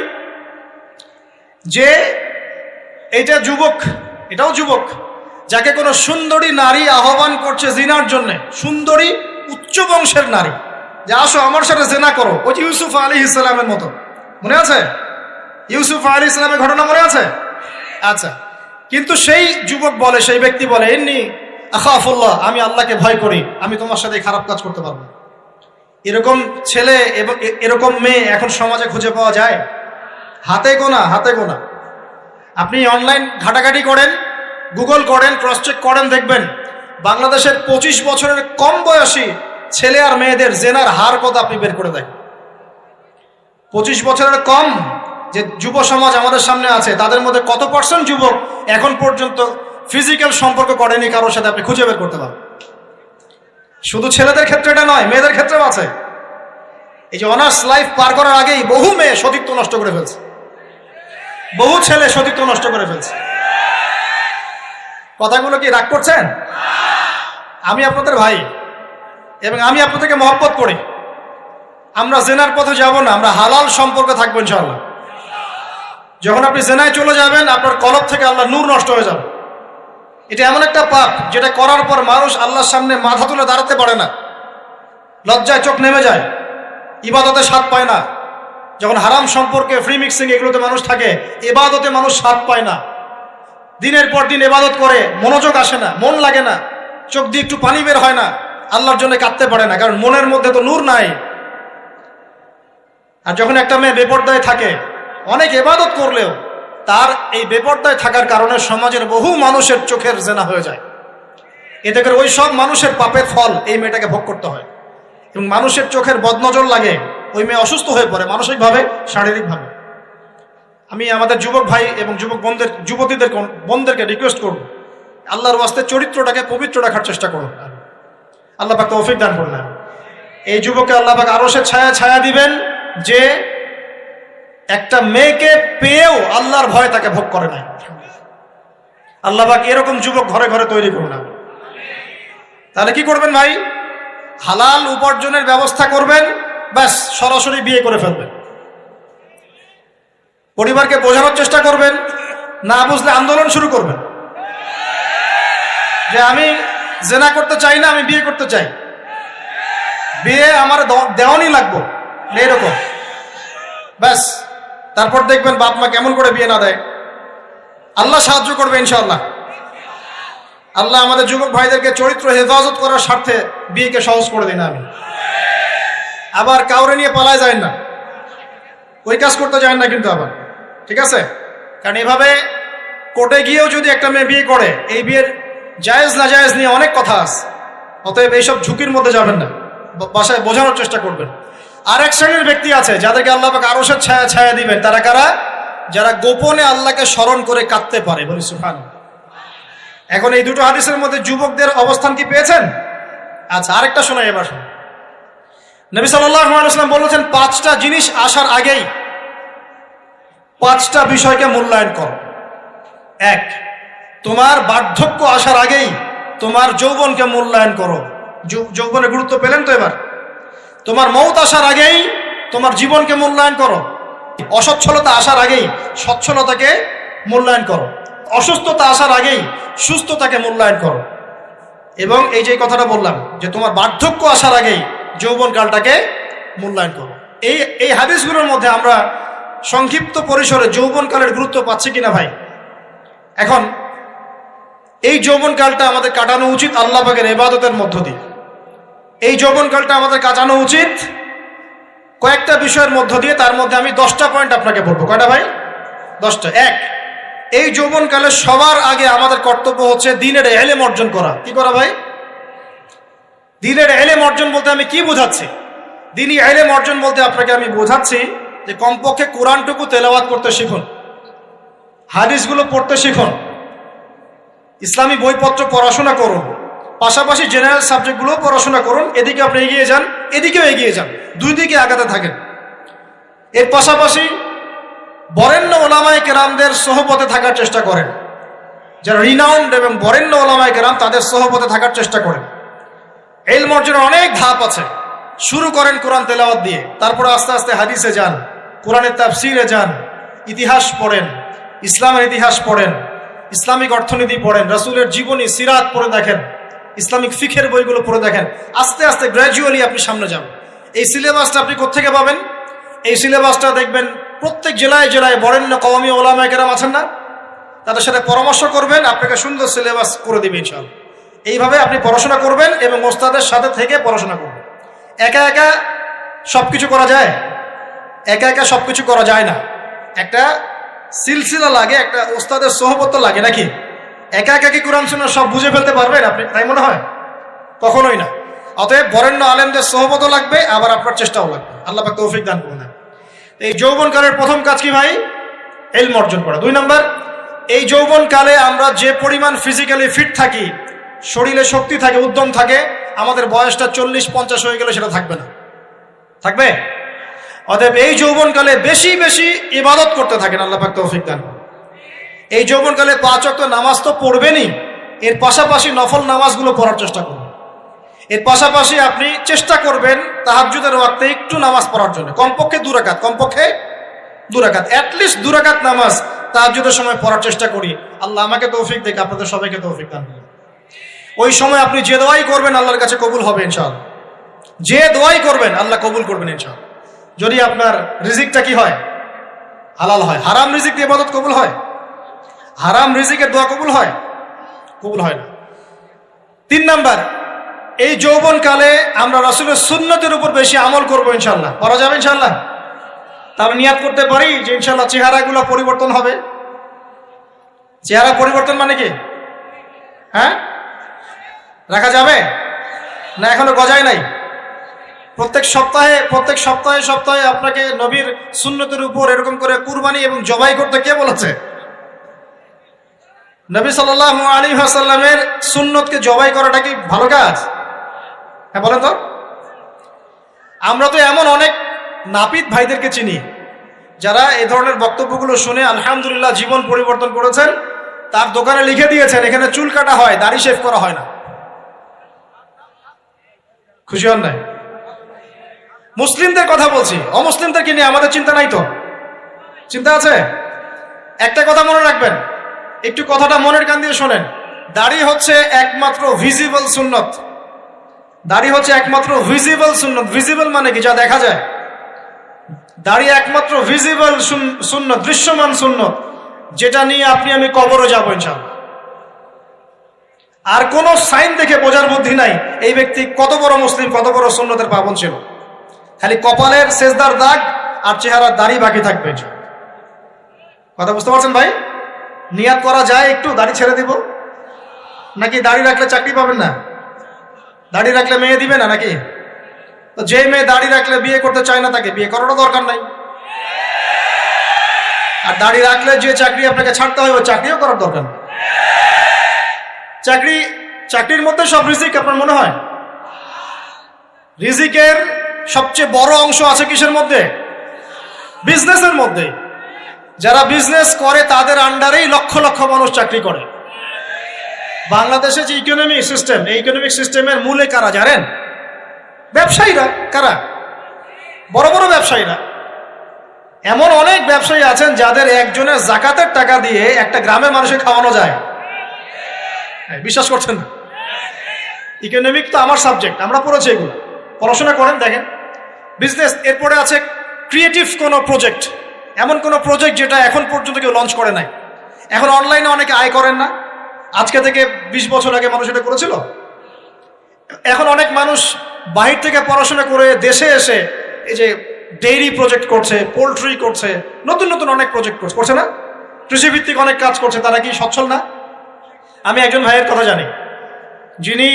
যে এইটা যুবক, এটাও যুবক, যাকে কোনো সুন্দরী নারী আহ্বান করছে জিনার জন্য, সুন্দরী উচ্চ বংশের নারী, যে আসো আমার সাথে জেনা করো। ওই যে ইউসুফ আলাইহিস সালামের মতো, মনে আছে? ইউসুফ আলাইহিস সালামের ঘটনা মনে আছে? আচ্ছা, কিন্তু সেই যুবক বলে, সেই ব্যক্তি বলে ইন্নী আখাফুল্লাহ, আমি আল্লাহকে ভয় করি, আমি তোমার সাথে খারাপ কাজ করতে পারবো। এরকম ছেলে এবং এরকম মেয়ে এখন সমাজে খুঁজে পাওয়া যায়? হাতে গোনা, হাতে গোনা। আপনি অনলাইন ঘাটাঘাটি করেন, গুগল করেন, ক্রস চেক করেন, দেখবেন বাংলাদেশের 25 বছরের কম বয়সী ছেলে আর মেয়েদের জেনার হার কত আপনি বের করে দেখেন। 25 বছরের কম যে যুব সমাজ আমাদের সামনে আছে তাদের মধ্যে কত % যুবক এখন পর্যন্ত ফিজিক্যাল সম্পর্ক করেনি কারোর সাথে, আপনি খুঁজে বের করতে পারেন। শুধু ছেলেদের ক্ষেত্রে এটা নয়, মেয়েদের ক্ষেত্রেও আছে। এই যে অনার্স লাইফ পার করার আগেই বহু মেয়ে সতীত্ব নষ্ট করে ফেলছে, বহু ছেলে সতীত্ব নষ্ট করে ফেলছে। কথাগুলো কি রাগ করছেন? আমি আপনাদের ভাই এবং আমি আপনাদেরকে মহব্বত করি। আমরা জেনার পথে যাব না, আমরা হালাল সম্পর্ক থাকবো ইনশাআল্লাহ। যখন আপনি জেনায় চলে যাবেন আপনার কলব থেকে আল্লাহ নূর নষ্ট হয়ে যাবে। এটা এমন একটা পাপ যেটা করার পর মানুষ আল্লাহর সামনে মাথা তুলে দাঁড়াতে পারে না, লজ্জায় চোখ নেমে যায়, ইবাদতে স্বাদ পায় না। যখন হারাম সম্পর্কে, ফ্রি মিক্সিং, এগুলোতে মানুষ থাকে, ইবাদতে মানুষ স্বাদ পায় না। দিনের পর দিন ইবাদত করে মনোযোগ আসে না, মন লাগে না, চোখ দিয়ে একটু পানি বের হয় না, আল্লাহর জন্য কাঁদতে পারে না, কারণ মনের মধ্যে তো নূর নাই। আর যখন একটা মেয়ে বেপরদায় থাকে, অনেক ইবাদত করলেও তার এই বেপরদায় থাকার কারণে সমাজের বহু মানুষের চোখের জেনা হয়ে যায়। এতে করে ওই সব মানুষের পাপের ফল এই মেয়েটাকে ভোগ করতে হয় এবং মানুষের চোখের বদনজর লাগে, ওই মেয়ে অসুস্থ হয়ে পড়ে মানসিকভাবে, শারীরিকভাবে। আমি আমাদের যুবক ভাই এবং যুবক বোনদেরকে রিকোয়েস্ট করব, আল্লাহর ওয়াস্তে চরিত্রটাকে পবিত্র রাখার চেষ্টা করুন। আল্লাহ পাক তৌফিক দান করলেন। এই যুবককে আল্লাহ পাক আরশের ছায়া ছায়া দিবেন যে একটা মেয়েকে পেয়েও আল্লাহর ভয় তাকে ভোগ করে নাই। আল্লাহ পাক এরকম যুবক ঘরে ঘরে তৈরি করুন। তাহলে কি করবেন ভাই? হালাল উপার্জনের ব্যবস্থা করবেন, ব্যাস সরাসরি বিয়ে করে ফেলবেন। পরিবারকে বোঝানোর চেষ্টা করবেন, না বুঝলে আন্দোলন শুরু করবেন যে আমি জেনা করতে চাই না, আমি বিয়ে করতে চাই, বিয়ে আমার দেওয়ানি লাগবো, এরকম। ব্যাস তারপর দেখবেন বাপ মা কেমন করে বিয়ে না দেয়। আল্লাহ সাহায্য করবে ইনশাআল্লাহ। আল্লাহ আমাদের যুবক ভাইদেরকে চরিত্র হেফাজত করার স্বার্থে বিয়েকে সহজ করে দিন। আমি আবার কাউরে নিয়ে পালায় যায় না, ওই কাজ করতে যায় না কিন্তু আবার, ঠিক আছে? কারণ এভাবে কোর্টে গিয়েও যদি একটা মেয়ে বিয়ে করে, এই বিয়ের জায়েজ না জায়েজ নিয়ে অনেক কথা আছে। অতএব এইসব ঝুঁকির মধ্যে যাবেন না, বাসায় বোঝানোর চেষ্টা করবেন। আর এক শ্রেণীর ব্যক্তি আছে যাদেরকে আল্লাহ পাক আরশের ছায়া ছায়া দিবেন। তারা কারা? যারা গোপনে আল্লাহকে স্মরণ করে কাঁদতে পারে। বলি সুবহানাল্লাহ। এখন এই দুটো হাদিসের মধ্যে যুবকদের অবস্থান কি পেয়েছেন? আচ্ছা, আরেকটা শোনাই এবার। নবী সাল্লাল্লাহু আলাইহি ওয়াসাল্লাম বলেছেন, 5টা জিনিস আসার আগেই 5টা বিষয়কে মূল্যায়ন করো। 1, তোমার বার্ধক্য আসার আগেই তোমার যৌবনকে মূল্যায়ন করো। যৌবনের গুরুত্ব পেলেন তো এবার? তোমার মৌত আসার আগেই তোমার জীবনকে মূল্যায়ন করো। অসচ্ছলতা আসার আগেই সচ্ছলতাকে মূল্যায়ন করো। অসুস্থতা আসার আগেই সুস্থতাকে মূল্যায়ন করো। এবং এই যে কথাটা বললাম যে তোমার বার্ধক্য আসার আগেই যৌবনকালটাকে মূল্যায়ন করো। এই হাদিসগুলোর মধ্যে আমরা সংক্ষিপ্ত পরিসরে যৌবনকালের গুরুত্ব পাচ্ছি কিনা ভাই? এখন এই যৌবনকালটা আমাদের কাটানো উচিত আল্লাহ পাকের ইবাদতের মধ্য দিয়ে। এই যৌবনকালটা আমাদের কাটানো উচিত কয়েকটা বিষয়ের মধ্য দিয়ে। তার মধ্যে আমি 10টা পয়েন্ট আপনাকে বলবো। কয়টা ভাই? 10টা। 1, এই যৌবনকালে সবার আগে আমাদের কর্তব্য হচ্ছে দ্বীনের ইলম অর্জন করা। কি করা ভাই? দ্বীনের ইলম অর্জন বলতে আমি কি বোঝাচ্ছি? দ্বীনি ইলম অর্জন বলতে আপনাকে আমি বোঝাচ্ছি যে কমপক্ষে কোরআনটুকু তেলাওয়াত করতে শিখুন, হাদিসগুলো পড়তে শিখুন, ইসলামী বইপত্র পড়াশোনা করুন, পাশাপাশি জেনারেল সাবজেক্টগুলো পড়াশোনা করুন। এদিকে আপনি এগিয়ে যান, এদিকেও এগিয়ে যান, দুই দিকে আগাতে থাকেন। এর পাশাপাশি বরেণ্য ওলামায়ে কেরামদের সোহবতে থাকার চেষ্টা করেন। যারা রিনাউন্ড এবং বরেণ্য ওলামায়ে কেরাম, তাদের সোহবতে থাকার চেষ্টা করেন। ইলম অর্জনের অনেক ধাপ আছে। শুরু করেন কোরআন তেলাওয়াত দিয়ে, তারপরে আস্তে আস্তে হাদিসে যান, কোরআনের তাফসিরে যান, ইতিহাস পড়েন, ইসলামের ইতিহাস পড়েন, ইসলামিক অর্থনীতি পড়েন, রাসূলের জীবনী সিরাত পড়ে দেখেন, ইসলামিক ফিখের বইগুলো পড়ে দেখেন। আস্তে আস্তে গ্র্যাজুয়ালি আপনি সামনে যান। এই সিলেবাসটা আপনি কোত্থেকে পাবেন? এই সিলেবাসটা দেখবেন প্রত্যেক জেলায় জেলায় বরেণ্য কওমি ওলামায়ে কেরাম আছেন না, তাদের সাথে পরামর্শ করবেন, আপনাকে সুন্দর সিলেবাস করে দিবে ইনশাআল্লাহ। এইভাবে আপনি পড়াশোনা করবেন এবং ওস্তাদের সাথে থেকে পড়াশোনা করবেন। একা একা সবকিছু করা যায়? একা একা সবকিছু করা যায় না। একটা সিলসিলা লাগে, একটা ওস্তাদের সোহবত লাগে নাকি? একা একা কি কোরআন সুন্নাহ সব বুঝে ফেলতে পারবেন আপনি? তাই মনে হয়? কখনোই না। অতএব বরেণ্য আলেমদের সোহবতও লাগবে, আবার আপনার চেষ্টাও লাগবে। আল্লাহ পাক তৌফিক দান করুন। এই যৌবনকালের প্রথম কাজ কি ভাই? ইলম অর্জন করা। 2 নম্বর, এই যৌবনকালে আমরা যে পরিমাণ ফিজিক্যালি ফিট থাকি, শরীরে শক্তি থাকে, উদ্যম থাকে, আমাদের বয়সটা 40-50 হয়ে গেলে সেটা থাকবে না। থাকবে? অতএব এই যৌবনকালে বেশি বেশি ইবাদত করতে থাকেন। আল্লাহ পাক তৌফিক দান করুন। এই যৌবনকালে 5 ওয়াক্ত নামাজ তো পড়বেনই, এর পাশাপাশি নফল নামাজগুলো পড়ার চেষ্টা করুন। এর পাশাপাশি আপনি চেষ্টা করবেন তাহাজ্জুদের ওয়াক্তে একটু নামাজ পড়ার জন্য, কমপক্ষে 2 রাকাত, কমপক্ষে 2 রাকাত, অ্যাটলিস্ট 2 রাকাত নামাজ তাহাজ্জুদের সময় পড়ার চেষ্টা করি। আল্লাহ আমাকে তৌফিক দেখ, আপনাদের সবাইকে তৌফিক দান করুন। ওই সময় আপনি যে দোয়াই করবেন আল্লাহর কাছে কবুল হবে ইনশাআল্লাহ। যে দোয়াই করবেন আল্লাহ কবুল করবেন ইনশাআল্লাহ। যদি আপনার রিজিকটা কি হয়? হালাল হয়। হারাম রিজিক দিয়ে ইবাদত কবুল হয়? হারাম রিজিকের দোয়া কবুল হয়? কবুল হয় না। 3 নাম্বার, এই যৌবনকালে আমরা রাসূলের সুন্নতের উপর বেশি আমল করবো ইনশাআল্লাহ। করা যাবে ইনশাআল্লাহ? তাহলে নিয়াত করতে পারি যে ইনশাআল্লাহ চেহারাগুলো পরিবর্তন হবে। চেহারা পরিবর্তন মানে কি? হ্যাঁ, রাখা যাবে না? এখনো গজায় নাই। প্রত্যেক সপ্তাহে আপনাকে নবীর সুন্নতের উপর এরকম করে কুরবানি এবং জবাই করতে কে বলেছে? নবী সাল্লাল্লাহু আলাইহি ওয়াসাল্লামের সুন্নতকে জবাই করাটা কি ভালো কাজ? হ্যাঁ বলেন তো। আমরা তো এমন অনেক নাপিত ভাইদেরকে চিনি যারা এই ধরনের বক্তব্যগুলো শুনে আলহামদুলিল্লাহ জীবন পরিবর্তন করেছেন। তার দোকানে লিখে দিয়েছেন এখানে চুল কাটা হয়, দাড়ি শেভ করা হয় না। খুশি হন নাই? মুসলিমদের কথা বলছি, অমুসলিমদেরকে নিয়ে আমাদের চিন্তা নাই তো? চিন্তা আছে? একটা কথা মনে রাখবেন, একটু কথাটা মনের কান দিয়ে শোনেন। দাড়ি হচ্ছে একমাত্র ভিজিবল সুন্নত। দাড়ি হচ্ছে একমাত্র ভিজিবল সুন্নত। ভিজিবল মানে কি? যা দেখা যায়। দাড়ি একমাত্র ভিজিবল সুন্নত, দৃশ্যমান সুন্নত, যেটা নিয়ে আপনি আমি কবরে যাবো ইনশাআল্লাহ। আর কোন সাইন দেখে বোঝার বুদ্ধি নাই এই ব্যক্তি কত বড় মুসলিম, কত বড় সুন্নতের পাবন ছিল। খালি কপালের সেজদার দাগ আর চেহারার দাড়ি বাকি থাকবে। কথা বুঝতে পারছেন ভাই? নিয়াত করা যায় একটু দাড়ি ছেড়ে দিব, নাকি দাড়ি রাখলে চাকরি পাবেন না? দাড়ি রাখলে মেয়ে দিবে না নাকি? তো যে মেয়ে দাড়ি রাখলে বিয়ে করতে চায় না তাকে বিয়ে করারও দরকার নাই। আর দাড়ি রাখলে যে চাকরি আপনাকে ছাড়তে হয় ওই চাকরিও করার দরকার নেই। চাকরির মধ্যে সব রিজিক আপনার মনে হয়? রিজিকের সবচেয়ে বড় অংশ আছে কিসের মধ্যে? বিজনেসের মধ্যে। যারা বিজনেস করে তাদের আন্ডারেই লক্ষ লক্ষ মানুষ চাকরি করে। বাংলাদেশে যে ইকোনমিক সিস্টেম, এই ইকোনমিক সিস্টেমের মূলে কারা জানেন? ব্যবসায়ীরা। কারা? বড় বড় ব্যবসায়ীরা। এমন অনেক ব্যবসায়ী আছেন যাদের একজনের জাকাতের টাকা দিয়ে একটা গ্রামের মানুষকে খাওয়ানো যায়। বিশ্বাস করছেন না? ইকোনমিক তো আমার সাবজেক্ট, আমরা পড়েছি এগুলো, পড়াশোনা করেন, দেখেন। বিজনেস, এরপরে আছে ক্রিয়েটিভ কোনো প্রজেক্ট, এমন কোনো প্রজেক্ট যেটা এখন পর্যন্ত কেউ লঞ্চ করে নাই। এখন অনলাইনে অনেকে আয় করেন না, আজকে থেকে 20 বছর আগে মানুষ এটা করেছিল। এখন অনেক মানুষ বাহির থেকে পড়াশোনা করে দেশে এসে এই যে ডেইরি প্রজেক্ট করছে, পোল্ট্রি করছে, নতুন নতুন অনেক প্রজেক্ট করছে না? কৃষিভিত্তিক অনেক কাজ করছে। তারা কি সচ্ছল না? আমি একজন ভাইয়ের কথা জানি, যিনি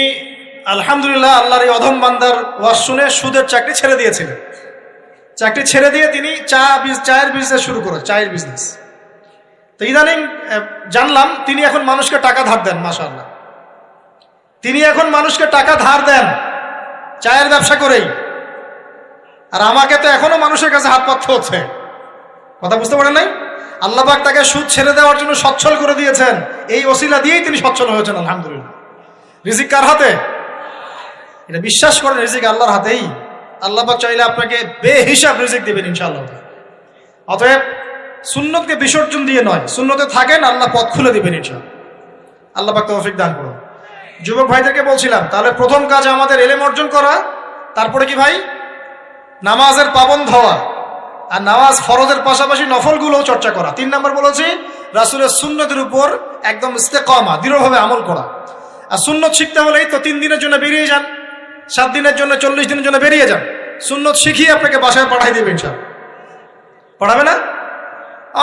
আলহামদুলিল্লাহ আল্লাহর এই অধম বান্দার ওয়াজ শুনে সুদের চাকরি ছেড়ে দিয়েছিলেন। চাকরি ছেড়ে দিয়ে তিনি চায়ের বিজনেস শুরু করে, চায়ের বিজনেস। তো ইদানিং জানলাম তিনি এখন মানুষকে টাকা ধার দেন। মাশাআল্লাহ, তিনি এখন মানুষকে টাকা ধার দেন চায়ের ব্যবসা করেই। আর আমাকে তো এখনো মানুষের কাছে হাত পাততে হচ্ছে। কথা বুঝতে পারেন নাই? আল্লাহ পাক তাকে সুদ ছেড়ে দেওয়ার জন্য সচ্ছল করে দিয়েছেন, এই ওসিলা দিয়েই তিনি সচ্ছল হয়েছেন আলহামদুলিল্লাহ। রিজিক কার হাতে? এটা বিশ্বাস করেন, রিজিক আল্লাহর হাতেই। আল্লাহ পাক চাইলে আপনাকে বেহিসাব রিজিক দিবেন ইনশাআল্লাহ। অতএব সুন্নতকে বিসর্জন দিয়ে নয়, সুন্নতে থাকেন, আল্লাহ পথ খুলে দিবেন ইনশাআল্লাহ। আল্লাহ পাক তৌফিক দান করুন। যুবক ভাইদেরকে বলছিলাম, তাহলে প্রথম কাজ আমাদের ইলম অর্জন করা, তারপরে কি ভাই? নামাজের পাবন্দ হওয়া, আর নামাজ ফরজের পাশাপাশি নফলগুলোও চর্চা করা। 3 নম্বর বলেছি রাসূলের সুন্নতের উপর একদম ইস্তেকামা, দৃঢ়ভাবে আমল করা। আর সুন্নত শিখতে হলেই তো 3 দিনের জন্য বেরিয়ে যান, 7 দিনের জন্য, 40 দিনের জন্য বেরিয়ে যান। সুন্নত শিখিয়ে আপনাকে বাসায় পাঠাই দেবে ইনশাআল্লাহ। পড়াবে না?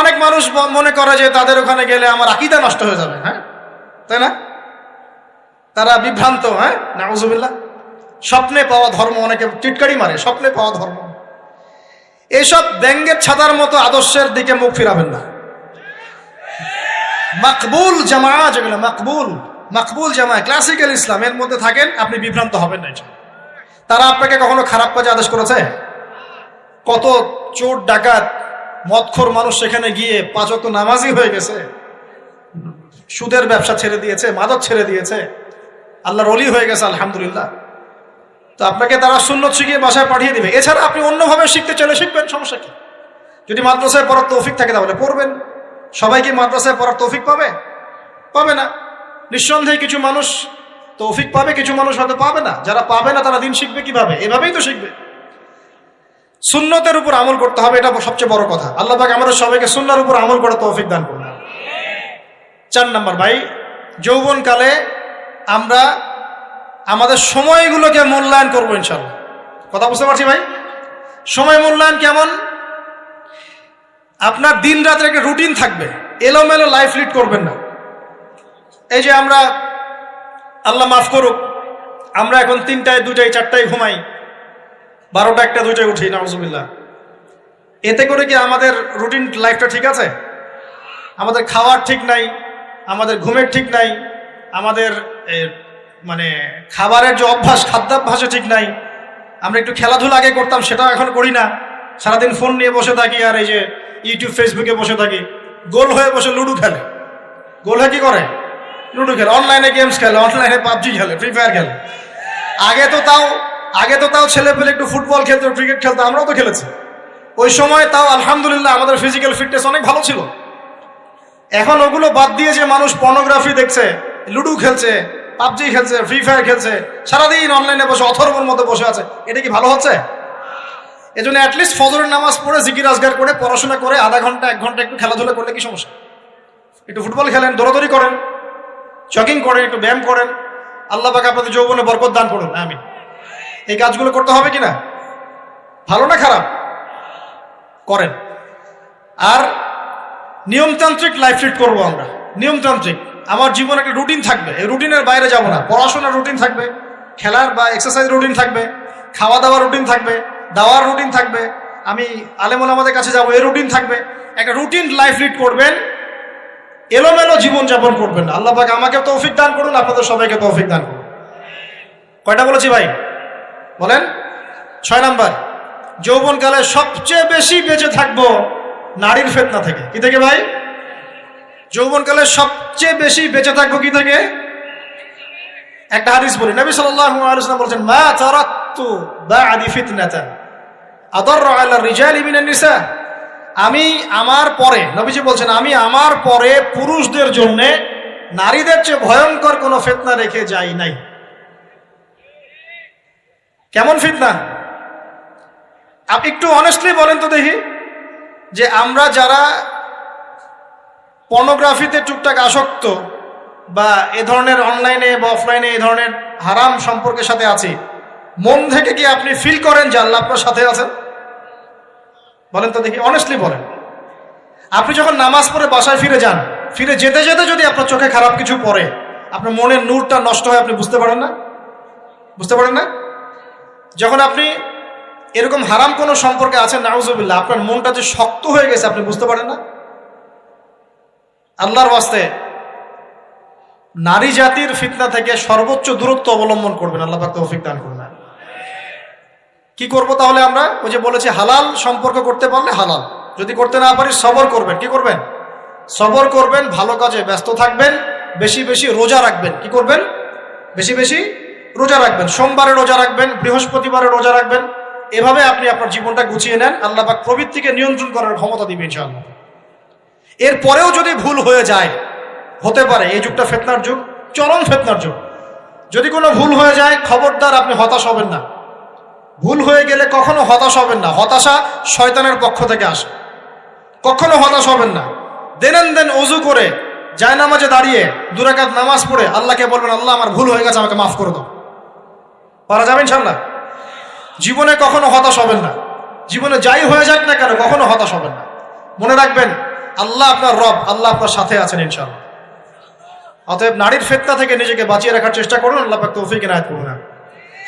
অনেক মানুষ মনে করে যে তাদের ওখানে গেলে আমার আকীদা নষ্ট হয়ে যাবে। হ্যাঁ, তাই না? তারা বিভ্রান্ত। হ্যাঁ, নাউজুবিল্লাহ। স্বপ্নে পাওয়া ধর্ম, অনেকে টিটকারি মারে, স্বপ্নে পাওয়া ধর্ম। এইসব ব্যঙ্গের ছাতার মতো আদর্শের দিকে মুখ ফিরাবেন না। মাকবুল জামা, যেগুলো মাকবুল জামা, ক্লাসিক্যাল ইসলামের মধ্যে থাকেন, আপনি বিভ্রান্ত হবেন না। তারা আপনাকে কখনো খারাপ কাজে আদেশ করেছে? কত চোর ডাকাত মদখোর মানুষ সেখানে গিয়ে 5 ওয়াক্ত নামাজি হয়ে গেছে, সুদের ব্যবসা ছেড়ে দিয়েছে, মাদক ছেড়ে দিয়েছে, আল্লাহর ওলি হয়ে গেছে আলহামদুলিল্লাহ। তো আপনাকে তারা সুন্নত শিখিয়ে বাসায় পাঠিয়ে দিবে। এছাড়া আপনি অন্যভাবে শিখতে চলে শিখবেন, সমস্যা কি? যদি মাদ্রাসায় পড়ার তৌফিক থাকে তাহলে পড়বেন। সবাই কি মাদ্রাসায় পড়ার তৌফিক পাবে? পাবে না। নিঃসন্দেহে কিছু মানুষ তৌফিক পাবে, কিছু মানুষ হয়তো পাবে না। যারা পাবে না তারা দিন শিখবে কিভাবে? এভাবেই তো শিখবে। সুন্নতের উপর আমল করতে হবে, এটা সবচেয়ে বড় কথা। আল্লাহ পাক আমাদের সবাইকে সুন্নাহর উপর আমল করে তৌফিক দান করুন। 4 নম্বর ভাই, যৌবনকালে আমরা আমাদের সময়গুলোকে মূল্যায়ন করবো ইনশাআল্লাহ। কথা বুঝতে পারছি ভাই? সময় মূল্যায়ন কেমন? আপনার দিন রাতের একটা রুটিন থাকবে, এলোমেলো লাইফ লিড করবেন না। এই যে আমরা, আল্লাহ মাফ করুক, আমরা এখন 3টায় 2টায় 4টায় ঘুমাই, 12টা 1টা 2টায় উঠি, নাউজুবিল্লাহ। এতে করে কি আমাদের রুটিন লাইফটা ঠিক আছে? আমাদের খাওয়ার ঠিক নাই, আমাদের ঘুমের ঠিক নাই, আমাদের মানে খাবারের যে অভ্যাস, খাদ্যাভ্যাসও ঠিক নাই। আমরা একটু খেলাধুলা আগে করতাম, সেটাও এখন করি না। সারাদিন ফোন নিয়ে বসে থাকি, আর এই যে ইউটিউব ফেসবুকে বসে থাকি। গোল হয়ে বসে লুডো খেলে। গোল হয়ে কি করে? লুডো খেলে, অনলাইনে গেমস খেলে, অনলাইনে পাবজি খেলে, ফ্রি ফায়ার খেলে। আগে তো তাও ছেলে পেলে একটু ফুটবল খেলতো, ক্রিকেট খেলতো, আমরাও তো খেলেছি। ওই সময় তাও আলহামদুলিল্লাহ আমাদের ফিজিক্যাল ফিটনেস অনেক ভালো ছিল। এখন ওগুলো বাদ দিয়ে যে মানুষ পর্নোগ্রাফি দেখছে, লুডো খেলছে, পাবজি খেলছে, ফ্রি ফায়ার খেলছে, সারাদিন অনলাইনে বসে অথর্বর মতো বসে আছে, এটা কি ভালো হচ্ছে? এজন্য অ্যাটলিস্ট ফজরের নামাজ পড়ে জিকির আজগার করে পড়াশোনা করে আধা ঘন্টা 1 ঘন্টা একটু খেলাধুলা করলে কি সমস্যা? একটু ফুটবল খেলেন, দৌড়াদৌড়ি করেন, জগিং করেন, একটু ব্যায়াম করেন। আল্লাহ পাক আপনাদের যৌবনে বরকত দান করুন, আমিন। এই কাজগুলো করতে হবে কিনা? ভালো না খারাপ? করেন। আর নিয়মতান্ত্রিক লাইফ লিড করবো আমরা। নিয়মতান্ত্রিক, আমার জীবনে একটা রুটিন থাকবে, এই রুটিনের বাইরে যাব না। পড়াশোনার রুটিন থাকবে, খেলার বা এক্সারসাইজ রুটিন থাকবে, খাওয়া দাওয়ার রুটিন থাকবে, দাওয়ার রুটিন থাকবে, আমি আলেম ওলামাদের কাছে যাবো, এই রুটিন থাকবে। একটা রুটিন লাইফ লিড করবেন, এলোমেলো জীবন যাপন করবেন না। আল্লাহ পাক আমাকে তৌফিক দান করুন, আপনাদের সবাইকে তৌফিক দান করুন। কয়টা বলেছি ভাই? বলেন। 6 নাম্বার, যৌবনকালে সবচেয়ে বেশি বেঁচে থাকবো নারীর ফিতনা থেকে। কি থেকে ভাই? যৌবনকালে সবচেয়ে বেশি বেঁচে থাকবো কি থেকে? একটা হাদিস বলি, নবী সাল্লাল্লাহু আলাইহি ওয়াসাল্লাম বলেছেন, মা তারাকতু বা'দি ফিতনাতান আদাররু আলা রিজালি মিনান নিসা। আমি আমার পরে, নবীজি বলছেন, আমি আমার পরে পুরুষদের জন্য নারীদের চেয়ে ভয়ঙ্কর কোন ফিতনা রেখে যাই নাই। কেমন ফিতনা? আপনি একটু অনেস্টলি বলেন তো দেখি, যে আমরা যারা পর্নোগ্রাফিতে টুকটাক আসক্ত বা এ ধরনের অনলাইনে বা অফলাইনে এই ধরনের হারাম সম্পর্কের সাথে আছি, মন থেকে কি আপনি ফিল করেন যে আল্লাহ আপনার সাথে আছেন? বলেন তো দেখি, অনেস্টলি বলেন। আপনি যখন নামাজ পড়ে বাসায় ফিরে যান, ফিরে যেতে যেতে যদি আপনার চোখে খারাপ কিছু পড়ে, আপনার মনের নূরটা নষ্ট হয়, আপনি বুঝতে পারেন না? বুঝতে পারেন না? যখন আপনি এরকম হারাম কোনো সম্পর্কে আছেন, নাউজুবিল্লাহ, আপনার মনটা যে শক্ত হয়ে গেছে, আপনি বুঝতে পারেন না? আল্লাহর ওয়াস্তে নারী জাতির ফিতনা থেকে সর্বোচ্চ দূরত্ব অবলম্বন করবেন। আল্লাহ পাক তৌফিক দান করুন। কি করব তাহলে আমরা? ওই যে বলেছি, হালাল সম্পর্ক করতে পারলে হালাল, যদি করতে না পারি সবর করবেন। কি করবেন? সবর করবেন, ভালো কাজে ব্যস্ত থাকবেন, বেশি বেশি রোজা রাখবেন। কি করবেন? বেশি বেশি রোজা রাখবেন। সোমবারে রোজা রাখবেন, বৃহস্পতিবারে রোজা রাখবেন। এভাবে আপনি আপনার জীবনটা গুছিয়ে নেন, আল্লাহ পাক প্রবৃত্তিকে নিয়ন্ত্রণ করার ক্ষমতা দিবেন ইনশাআল্লাহ। এরপরেও যদি ভুল হয়ে যায়, হতে পারে এই যুগটা ফিতনার যুগ, চরম ফিতনার যুগ। যদি কোনো ভুল হয়ে যায়, খবরদার আপনি হতাশ হবেন না। ভুল হয়ে গেলে কখনো হতাশ হবেন না। হতাশা শয়তানের পক্ষ থেকে আসে, কখনো হতাশ হবেন না। দেন ওযু করে জায়নামাজে দাঁড়িয়ে 2 রাকাত নামাজ পড়ে আল্লাহকে বলবেন, আল্লাহ আমার ভুল হয়ে গেছে, আমাকে মাফ করে দাও। পারা যাবে ইনশাআল্লাহ। জীবনে কখনো হতাশ হবেন না। জীবনে যাই হয়ে যাক না কেন, কখনো হতাশ হবেন না। মনে রাখবেন, আল্লাহ আপনার রব, আল্লাহ আপনার সাথে আছেন ইনশাআল্লাহ। অতএব নারীর ফিতনা থেকে নিজেকে বাঁচিয়ে রাখার চেষ্টা করুন, আল্লাহ পাক তৌফিক এনায়েত করুন।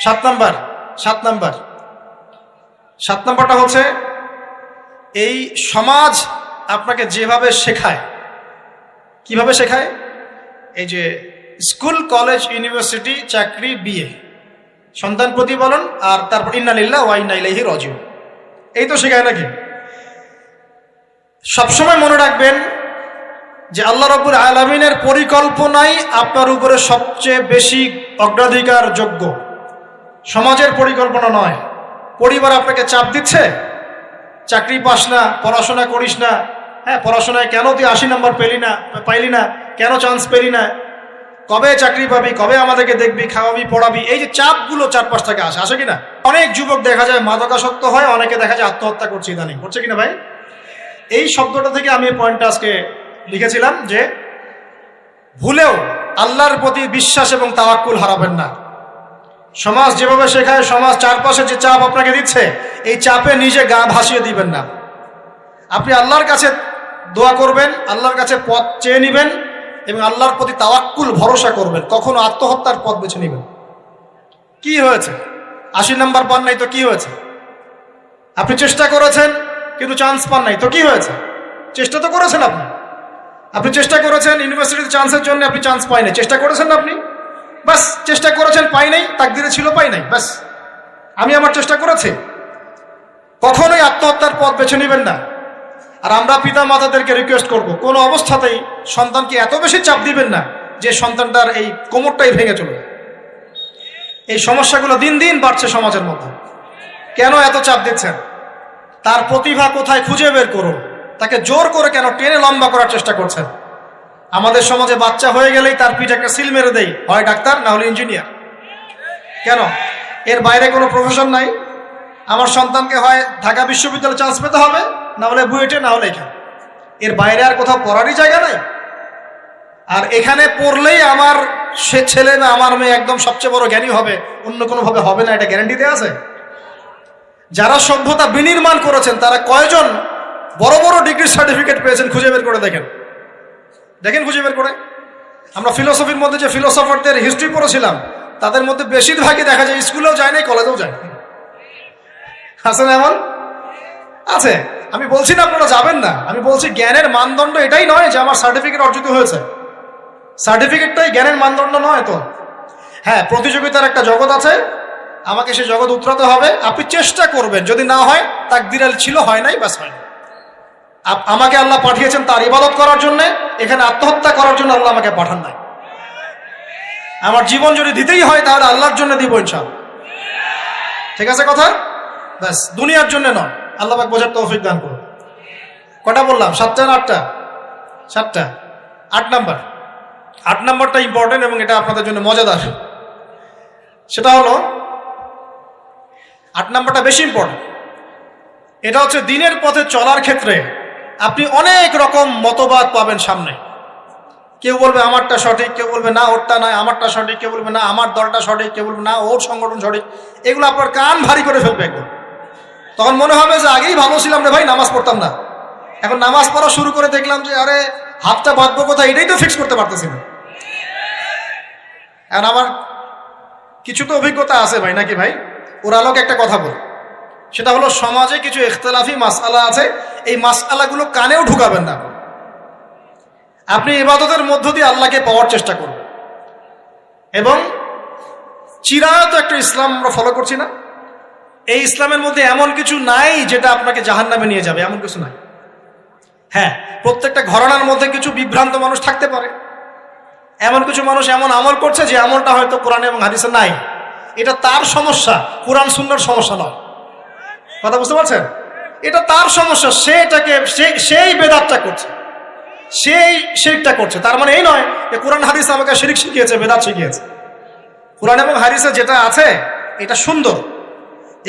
7 নাম্বারটা হচ্ছে, এই সমাজ আপনাকে যেভাবে শেখায়, কিভাবে শেখায়? এই যে স্কুল, কলেজ, ইউনিভার্সিটি, চাকরি, বিয়ে, সন্তান প্রতিপালন, আর তারপর ইন্না লিল্লাহি ওয়া ইন্না ইলাইহি রাজিউন, এই তো শেখায় নাকি? সবসময় মনে রাখবেন যে আল্লাহ রাব্বুল আলামিনের পরিকল্পনাই আপনার উপরে সবচেয়ে বেশি অগ্রাধিকার যোগ্য, সমাজের পরিকল্পনা নয়। পরিবার আপনাকে চাপ দিচ্ছে, চাকরি পাস না, পড়াশোনা করিস না, হ্যাঁ পড়াশোনায় কেন তুই 80 নাম্বার পাইলি না, কেন চান্স পেলি না, কবে চাকরি পাবি, কবে আমাদেরকে দেখবি, খাওয়াবি, পড়াবি, এই যে চাপগুলো চারপাশ থেকে আসে কিনা? অনেক যুবক দেখা যায় মাদকাসক্ত হয়, অনেকে দেখা যায় আত্মহত্যা করছে ইদানিং, করছে কিনা ভাই? এই শব্দটা থেকে আমি এই পয়েন্টটা আজকে লিখেছিলাম যে ভুলেও আল্লাহর প্রতি বিশ্বাস এবং তাওয়াক্কুল হারাবেন না। সমাজ যেভাবে শেখায়, সমাজ চারপাশে যে চাপ আপনাকে দিচ্ছে, এই চাপে নিজে গা ভাসিয়ে দিবেন না। আপনি আল্লাহর কাছে দোয়া করবেন, আল্লাহর কাছে পথ চেয়ে নিবেন এবং আল্লাহর প্রতি তাওয়াক্কুল ভরসা করবেন। কখনো আত্মহত্যার পথ বেছে নিবেন। কি হয়েছে? 80 নাম্বার পান নাই তো কি হয়েছে? আপনি চেষ্টা করেছেন কিন্তু চান্স পান নাই তো কি হয়েছে? চেষ্টা তো করেছেন আপনি চেষ্টা করেছেন ইউনিভার্সিটিতে চান্সের জন্য, আপনি চান্স পাই নাই, চেষ্টা করেছেন না আপনি? বাস, চেষ্টা করেছেন, পাই নাই, তাকদিরে ছিল পাই নাই, বাস। আমি আমার চেষ্টা করেছি। কখনোই আত্মহত্যার পথ বেছে নেবেন না। আর আমরা পিতা মাতাদেরকে রিকোয়েস্ট করব, কোনো অবস্থাতেই সন্তানকে এত বেশি চাপ দিবেন না যে সন্তানটার এই কোমরটাই ভেঙে চলবে। এই সমস্যাগুলো দিন দিন বাড়ছে সমাজের মধ্যে। কেন এত চাপ দিচ্ছেন? তার প্রতিভা কোথায় খুঁজে বের করুন। তাকে জোর করে কেন টেনে লম্বা করার চেষ্টা করছেন? আমাদের সমাজে বাচ্চা হয়ে গেলেই তার পিঠে একটা সিল মেরে দেয়, হয় ডাক্তার না হলে ইঞ্জিনিয়ার। কেন? এর বাইরে কোনো প্রফেশন নাই? আমার সন্তানকে হয় ঢাকা বিশ্ববিদ্যালয়ে চান্স পেতে হবে, না হলে বুয়েটে, না হলে এখানে। এর বাইরে আর কোথাও পড়ারই জায়গা নাই। আর এখানে পড়লেই আমার সে ছেলে না আমার মেয়ে একদম সবচেয়ে বড় জ্ঞানী হবে, অন্য কোনোভাবে হবে না, এটা গ্যারান্টি দেওয়া আছে? যারা সভ্যতা বিনির্মাণ করেছেন তারা কয়জন বড় বড় ডিগ্রি সার্টিফিকেট পেয়েছেন খুঁজে বের করে দেখেন, দেখেন খুঁজে বের করে। আমরা ফিলোসফির মধ্যে যে ফিলোসফারদের হিস্ট্রি পড়েছিলাম তাদের মধ্যে বেশিরভাগই দেখা যায় স্কুলেও যায় নাই, কলেজেও যায়। আছে না এমন? আছে। আমি বলছি না আপনারা যাবেন না, আমি বলছি জ্ঞানের মানদণ্ড এটাই নয় যে আমার সার্টিফিকেট অর্জিত হয়েছে, সার্টিফিকেটটাই জ্ঞানের মানদণ্ড নয় তো। হ্যাঁ, প্রতিযোগিতার একটা জগৎ আছে, আমাকে সে জগৎ উতরাতে হবে। আপনি চেষ্টা করবেন, যদি না হয় তাকদীরে ছিল, হয় নাই, ব্যাস হয় না। আমাকে আল্লাহ পাঠিয়েছেন তার ইবাদত করার জন্য, এখানে আত্মহত্যা করার জন্য আল্লাহ আমাকে পাঠান নাই। আমার জীবন যদি দিতেই হয় তাহলে আল্লাহর জন্য দিব ইনশাআল্লাহ। ঠিক আছে কথা? ব্যাস, দুনিয়ার জন্য নয়। আল্লাহ পাক বোঝার তৌফিক দান করুন। কটা বললাম? 7টা না 8টা? 7টা। 8 নাম্বারটা ইম্পর্টেন্ট এবং এটা আপনাদের জন্য মজাদার। সেটা হলো 8 নাম্বারটা বেশি ইম্পর্টেন্ট। এটা হচ্ছে দিনের পথে চলার ক্ষেত্রে আপনি অনেক রকম মতবাদ পাবেন সামনে। কেউ বলবে আমারটা সঠিক, কেউ বলবে না ওরটা নয়, আমারটা সঠিক, কেউ বলবে না আমার দলটা সঠিক, কেউ বলবে না ওর সংগঠন সঠিক। এগুলো আপনার কান ভারী করে ফেলবে একদম। তখন মনে হবে যে আগেই ভালো ছিলাম রে ভাই, নামাজ পড়তাম না, এখন নামাজ পড়া শুরু করে দেখলাম যে আরে হাতটা বাঁধবো কোথায় এটাই তো ফিক্স করতে পারতেছি না। এখন আমার কিছু তো অভিজ্ঞতা আছে ভাই, নাকি ভাই? ওর আলোকে একটা কথা বল, সেটা হলো সমাজে কিছু ইখতিলাফি মাসআলা আছে, এই মাসআলাগুলো কানেও ঢুকাবেন না। আপনি ইবাদতের মধ্য দিয়ে আল্লাহকে পাওয়ার চেষ্টা করবেন। এবং চিরায়ত একটা ইসলাম আমরা ফলো করছি না, এই ইসলামের মধ্যে এমন কিছু নাই যেটা আপনাকে জাহান্নামে নিয়ে যাবে, এমন কিছু নাই। হ্যাঁ, প্রত্যেকটা ঘরানার মধ্যে কিছু বিভ্রান্ত মানুষ থাকতে পারে, এমন কিছু মানুষ এমন আমল করছে যে আমলটা হয়তো কোরআন এবং হাদিসে নাই। এটা তার সমস্যা, কোরআন সুন্নাহর সমস্যা নয়। কথা বুঝতে পারছেন? এটা তার সমস্যা, সেই বেদাতটা করছে, সেই শিরকটা করছে। তার মানে এই নয় যে কোরআন হাদিস আমাকে শিরক শিখিয়েছে, বেদাত শিখিয়েছে। কোরআন এবং হাদিসে যেটা আছে এটা সুন্দর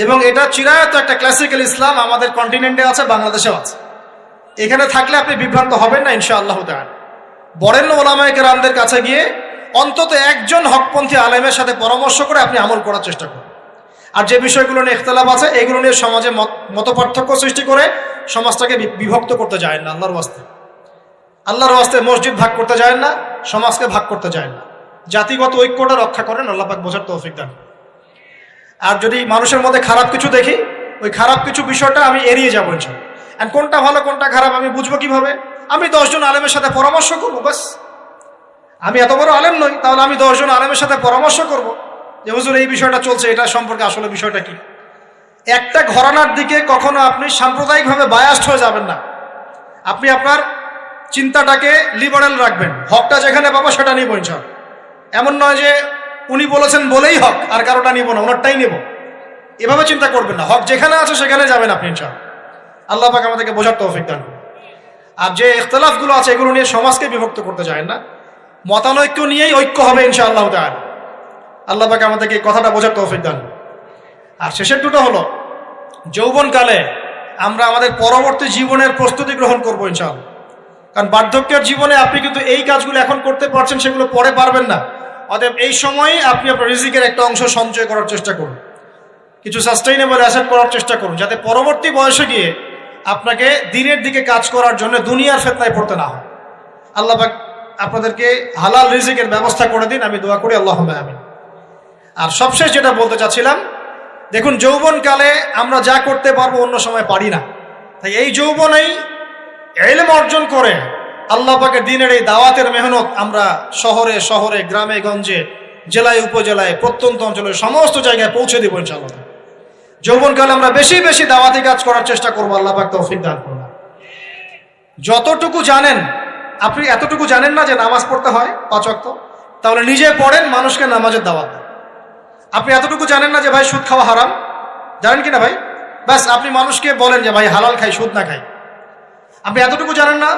এবং এটা চিরায়ত একটা ক্লাসিক্যাল ইসলাম আমাদের কন্টিনেন্টে আছে, বাংলাদেশেও আছে। এখানে থাকলে আপনি বিভ্রান্ত হবেন না ইনশাআল্লাহ তাআলা। বরেণ্য ওলামায়ে কেরামদের কাছে গিয়ে অন্তত একজন হকপন্থী আলেমের সাথে পরামর্শ করে আপনি আমল করার চেষ্টা করুন। আর যে বিষয়গুলো নিয়ে ইখতিলাফ আছে এগুলো নিয়ে সমাজে মতপার্থক্য সৃষ্টি করে সমাজটাকে বিভক্ত করতে যায় না। আল্লাহর ওয়াস্তে মসজিদ ভাগ করতে যায় না, সমাজকে ভাগ করতে যায় না। জাতিগত ঐক্যটা রক্ষা করেন, আল্লাহ পাক বোঝার তৌফিক দান। আর যদি মানুষের মধ্যে খারাপ কিছু দেখি, ওই খারাপ কিছু বিষয়টা আমি এড়িয়ে যাবো ইনশাআল্লাহ। আর কোনটা ভালো কোনটা খারাপ আমি বুঝবো কিভাবে? আমি 10 জন আলেমের সাথে পরামর্শ করবো, বাস। আমি এত বড় আলেম নই, তাহলে আমি 10 জন আলেমের সাথে পরামর্শ করব যে হুজুর এই বিষয়টা চলছে, এটা সম্পর্কে আসলে বিষয়টা কি। একটা ঘরানার দিকে কখনো আপনি সাম্প্রদায়িকভাবে বায়াস্ট হয়ে যাবেন না। আপনি আপনার চিন্তাটাকে লিবারেল রাখবেন, হকটা যেখানে পাবো সেটা নিব ইনশাআল্লাহ। এমন নয় যে উনি বলেছেন বলেই হক আর কারোটা নিব না, ওনারটাই নিব, এভাবে চিন্তা করবেন না। হক যেখানে আছে সেখানে যাবেন আপনি ইনশাআল্লাহ। আল্লাহ পাক আমাদেরকে বোঝার তৌফিক দান করুন। আর যে ইখতিলাফগুলো আছে এগুলো নিয়ে সমাজকে বিভক্ত করতে যায় না, মতানৈক্য নিয়েই ঐক্য হবে ইনশাআল্লাহ তাআলা। আল্লাহ পাক আমাদেরকে এই কথাটা বোঝার তৌফিক দান। আর শেষের দুটো হলো যৌবনকালে আমরা আমাদের পরবর্তী জীবনের প্রস্তুতি গ্রহণ করবো ইনশাআল্লাহ। কারণ বার্ধক্যের জীবনে আপনি কিন্তু এই কাজগুলো এখন করতে পারছেন, সেগুলো পরে পারবেন না। অতএব এই সময়ই আপনি আপনার রিজিকের একটা অংশ সঞ্চয় করার চেষ্টা করুন, কিছু সাস্টেইনেবল অ্যাসেট করার চেষ্টা করুন, যাতে পরবর্তী বয়সে গিয়ে আপনাকে দিনের দিকে কাজ করার জন্য দুনিয়ার ফিতনায় পড়তে না হয়। আল্লাহ পাক আপনাদেরকে হালাল রিজিকের ব্যবস্থা করে দিন, আমি দোয়া করি আল্লাহুম্মা আমিন। আর সবশেষ যেটা বলতে চাচ্ছিলাম, দেখুন যৌবনকালে আমরা যা করতে পারবো অন্য সময় পারি না, তাই এই যৌবনেই ইলম অর্জন করে আল্লাহ পাকের দ্বীনের এই দাওয়াতের মেহনত আমরা শহরে শহরে, গ্রামে গঞ্জে, জেলায় উপজেলায়, প্রত্যন্ত অঞ্চলে সমস্ত জায়গায় পৌঁছে দেব ইনশাআল্লাহ। যৌবনকালে আমরা বেশি বেশি দাওয়াতি কাজ করার চেষ্টা করবো, আল্লাহ পাক তৌফিক দান করুন। যতটুকু জানেন, আপনি এতটুকু জানেন না যে নামাজ পড়তে হয় 5 ওয়াক্ত, তাহলে নিজে পড়েন, মানুষকে নামাজের দাওয়াত দেন। আপনি এতটুকু জানেন না যে ভাই সুদ খাওয়া হারাম, জানেন কিনা ভাই? ব্যাস আপনি মানুষকে বলেন যে ভাই হালাল খাই, সুদ না খাই। আপনি এতটুকু জানেন না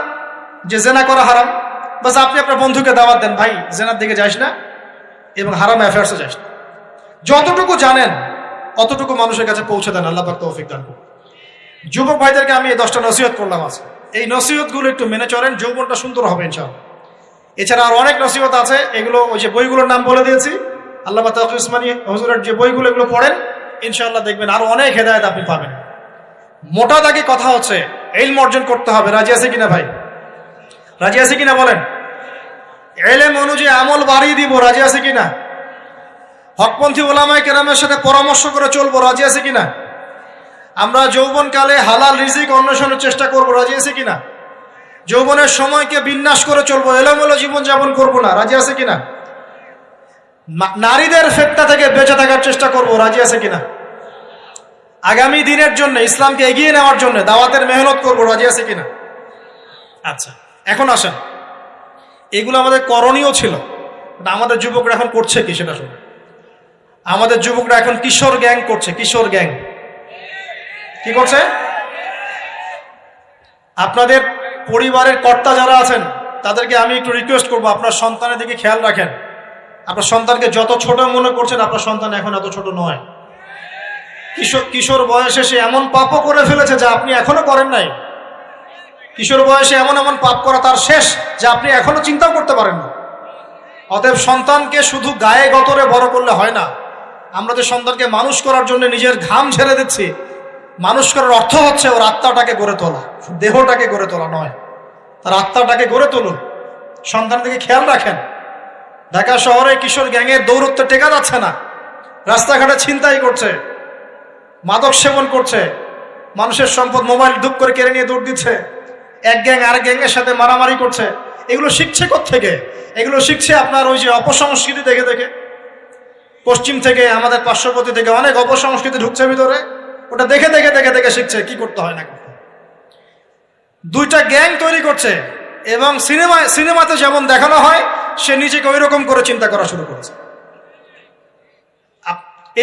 যে জেনা করা হারাম, বাস আপনি আপনার বন্ধুকে দাওয়াত দেন, ভাই জেনার দিকে যাস না এবং হারাম অ্যাফেয়ার্সে যাস না। যতটুকু জানেন অতটুকু মানুষের কাছে পৌঁছে দেন, আল্লাহ পাক তৌফিক দান করুন। যুবক ভাইদেরকে আমি এই 10টা নসিহত করলাম আছে, এই নসিহতগুলো একটু মেনে চলেন, যৌবনটা সুন্দর হবে ইনশাআল্লাহ। এছাড়া আর অনেক নসিহত আছে, এগুলো ওই যে বইগুলোর নাম বলে দিয়েছি, আল্লামা তাকি উসমানী হুজুরের যে বইগুলো, এগুলো পড়েন, ইনশাআল্লাহ দেখবেন আরো অনেক হেদায়েত আপনি পাবেন। মোটা দাগে কথা হচ্ছে ইলম অর্জন করতে হবে। রাজি আছে কিনা ভাই? রাজি আছে কিনা বলেন? ইলম অনুযায়ী আমল বাড়িয়ে দিব, রাজি আছে কিনা? হকপন্থী ওলামায়ে কেরামের সাথে পরামর্শ করে চলবো, রাজি আছে কিনা? আমরা যৌবনকালে হালাল রিজিক অন্বেষণের চেষ্টা করবো, রাজি আছে কিনা? যৌবনের সময়কে বিন্যাস করে চলবো, এলোমেলো জীবন যাপন করবো না, রাজি আছে কিনা? নারীদের ফেতনা থেকে বেঁচে থাকার চেষ্টা করবো, রাজি আছে কিনা? আগামী দিনের জন্য, ইসলামকে এগিয়ে নেওয়ার জন্য দাওয়াতের মেহনত করবো, রাজি আছে কিনা? আচ্ছা, এখন আসেন, এগুলো আমাদের করণীয় ছিল, আমাদের যুবকরা এখন করছে কি সেটা শুনে। আমাদের যুবকরা এখন কিশোর গ্যাং করছে। কিশোর গ্যাং কি করছে? আপনাদের পরিবারের কর্তা যারা আছেন তাদেরকে আমি একটু রিকোয়েস্ট করবো, আপনার সন্তানের দিকে খেয়াল রাখেন। আপনার সন্তানকে যত ছোট মনে করছেন, আপনার সন্তান এখন এত ছোট নয়। কিশোর বয়সে সে এমন পাপও করে ফেলেছে যা আপনি এখনো করেন নাই। কিশোর বয়সে এমন এমন পাপ করা তার শেষ যা আপনি এখনো চিন্তাও করতে পারেন না। অতএব সন্তানকে শুধু গায়ে গতরে বড় করলে হয় না। আমরা যে সন্তানকে মানুষ করার জন্য নিজের ঘাম ঝেড়ে দিচ্ছি, মানুষ করার অর্থ হচ্ছে ওর আত্মাটাকে গড়ে তোলা, দেহটাকে গড়ে তোলা নয়, তার আত্মাটাকে গড়ে তুলুন। সন্তানের দিকে খেয়াল রাখেন। ঢাকা শহরে কিশোর গ্যাংয়ের দৌরত্বে টেকা যাচ্ছে না। রাস্তাঘাটে ছিনতাই করছে, মাদক সেবন করছে, মানুষের সম্পদ মোবাইল ধুপ করে কেড়ে নিয়ে দৌড় দিচ্ছে, এক গ্যাং আরেক গ্যাংয়ের সাথে মারামারি করছে। এগুলো শিখছে কোত্থেকে? এগুলো শিখছে আপনার ওই যে অপসংস্কৃতি দেখে দেখে। পশ্চিম থেকে, আমাদের পার্শ্ববর্তী থেকে অনেক অপসংস্কৃতি ঢুকছে ভিতরে, ওটা দেখে দেখে দেখে দেখে শিখছে কি করতে হয় না করতে হয়। দুইটা গ্যাং তৈরি করছে এবং সিনেমাতে যেমন দেখানো হয় সে নিজেকে ওই রকম করে চিন্তা করা শুরু করেছে।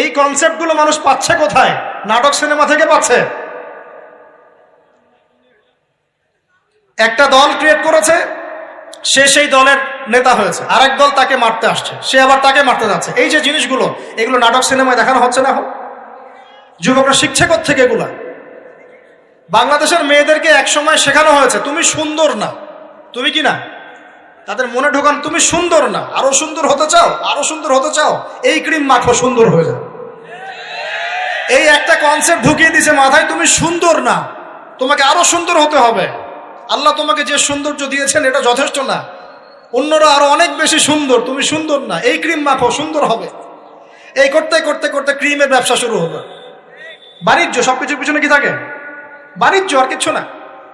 এই কনসেপ্টগুলো মানুষ পাচ্ছে কোথায়? নাটক সিনেমা থেকে পাচ্ছে। একটা দল ক্রিয়েট করেছে, সে সেই দলের নেতা হয়েছে, আরেক দল তাকে মারতে আসছে, সে আবার তাকে মারতে যাচ্ছে। এই যে জিনিসগুলো, এগুলো নাটক সিনেমায় দেখানো হচ্ছে না এখন? যুবকরা শিখছে কোত্থেকে এগুলা? বাংলাদেশের মেয়েদেরকে একসময় শেখানো হয়েছে তুমি সুন্দর না, তুমি কি না, তাদের মনে ঢোকান তুমি সুন্দর না, আরো সুন্দর হতে চাও, আরো সুন্দর হতে চাও, এই ক্রিম মাখো সুন্দর হয়ে যাও। এই একটা কনসেপ্ট ঢুকিয়ে দিছে মাথায়, তুমি সুন্দর না, তোমাকে আরো সুন্দর হতে হবে। আল্লাহ তোমাকে যে সৌন্দর্য দিয়েছেন এটা যথেষ্ট না, অন্যরা আরো অনেক বেশি সুন্দর, তুমি সুন্দর না, এই ক্রিম মাখো সুন্দর হবে। এই করতে করতে করতে ক্রিমের ব্যবসা শুরু হলো। বাণিজ্য, সবকিছুর পিছনে কি থাকে? বাণিজ্য, আর কিছু না।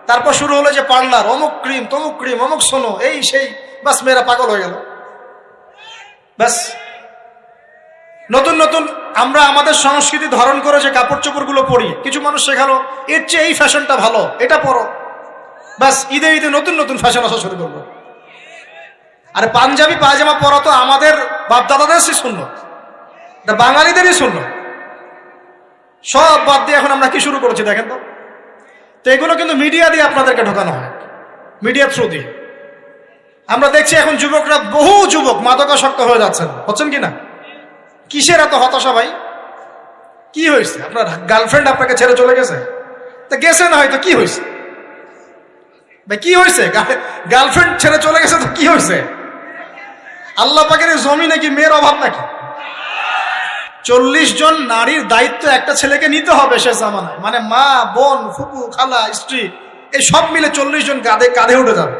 তারপর শুরু হলো যে পার্লার, অমুক ক্রিম তমুক ক্রিম, অমুক সোনো, এই সেই, বাস মেয়েরা পাগল হয়ে গেল। ব্যাস নতুন নতুন আমরা আমাদের সংস্কৃতি ধারণ করে যে কাপড় চোপড় গুলো পরি, কিছু মানুষ শেখালো এর চেয়ে এই ফ্যাশনটা ভালো, এটা পরো। ব্যাস ঈদে ঈদে নতুন নতুন ফ্যাশন আসা শুরু করলো। আরে পাঞ্জাবি পায়জামা পরা তো আমাদের বাপদাদাদেরই সুন্নত, এটা বাঙালিদেরই সুন্নত। সব বাদ দিয়ে এখন আমরা কি শুরু করেছি দেখেন তো। তো এগুলো কিন্তু মিডিয়া দিয়ে আপনাদেরকে ঢোকানো হয়, মিডিয়ার থ্রু দিয়ে। আমরা দেখছি এখন যুবকরা, বহু যুবক মাদকাসক্ত হয়ে যাচ্ছেন, হচ্ছেন কিনা? কিসের এত হতাশা ভাই? কি হয়েছে? আপনার গার্লফ্রেন্ড আপনাকে ছেড়ে চলে গেছে? তা গেছে না হয়তো, কি হয়েছে ভাই? কি হয়েছে? গার্লফ্রেন্ড ছেড়ে চলে গেছে তো কি হয়েছে? আল্লাহ পাকের জমি নাকি মেয়ের অভাব নাকি? 40 জন নারীর দায়িত্ব একটা ছেলেকে নিতে হবে সে জামানায়, মানে মা, বোন, ফুপু, খালা, স্ত্রী, এই সব মিলে 40 জন কাঁধে উঠে যাবে।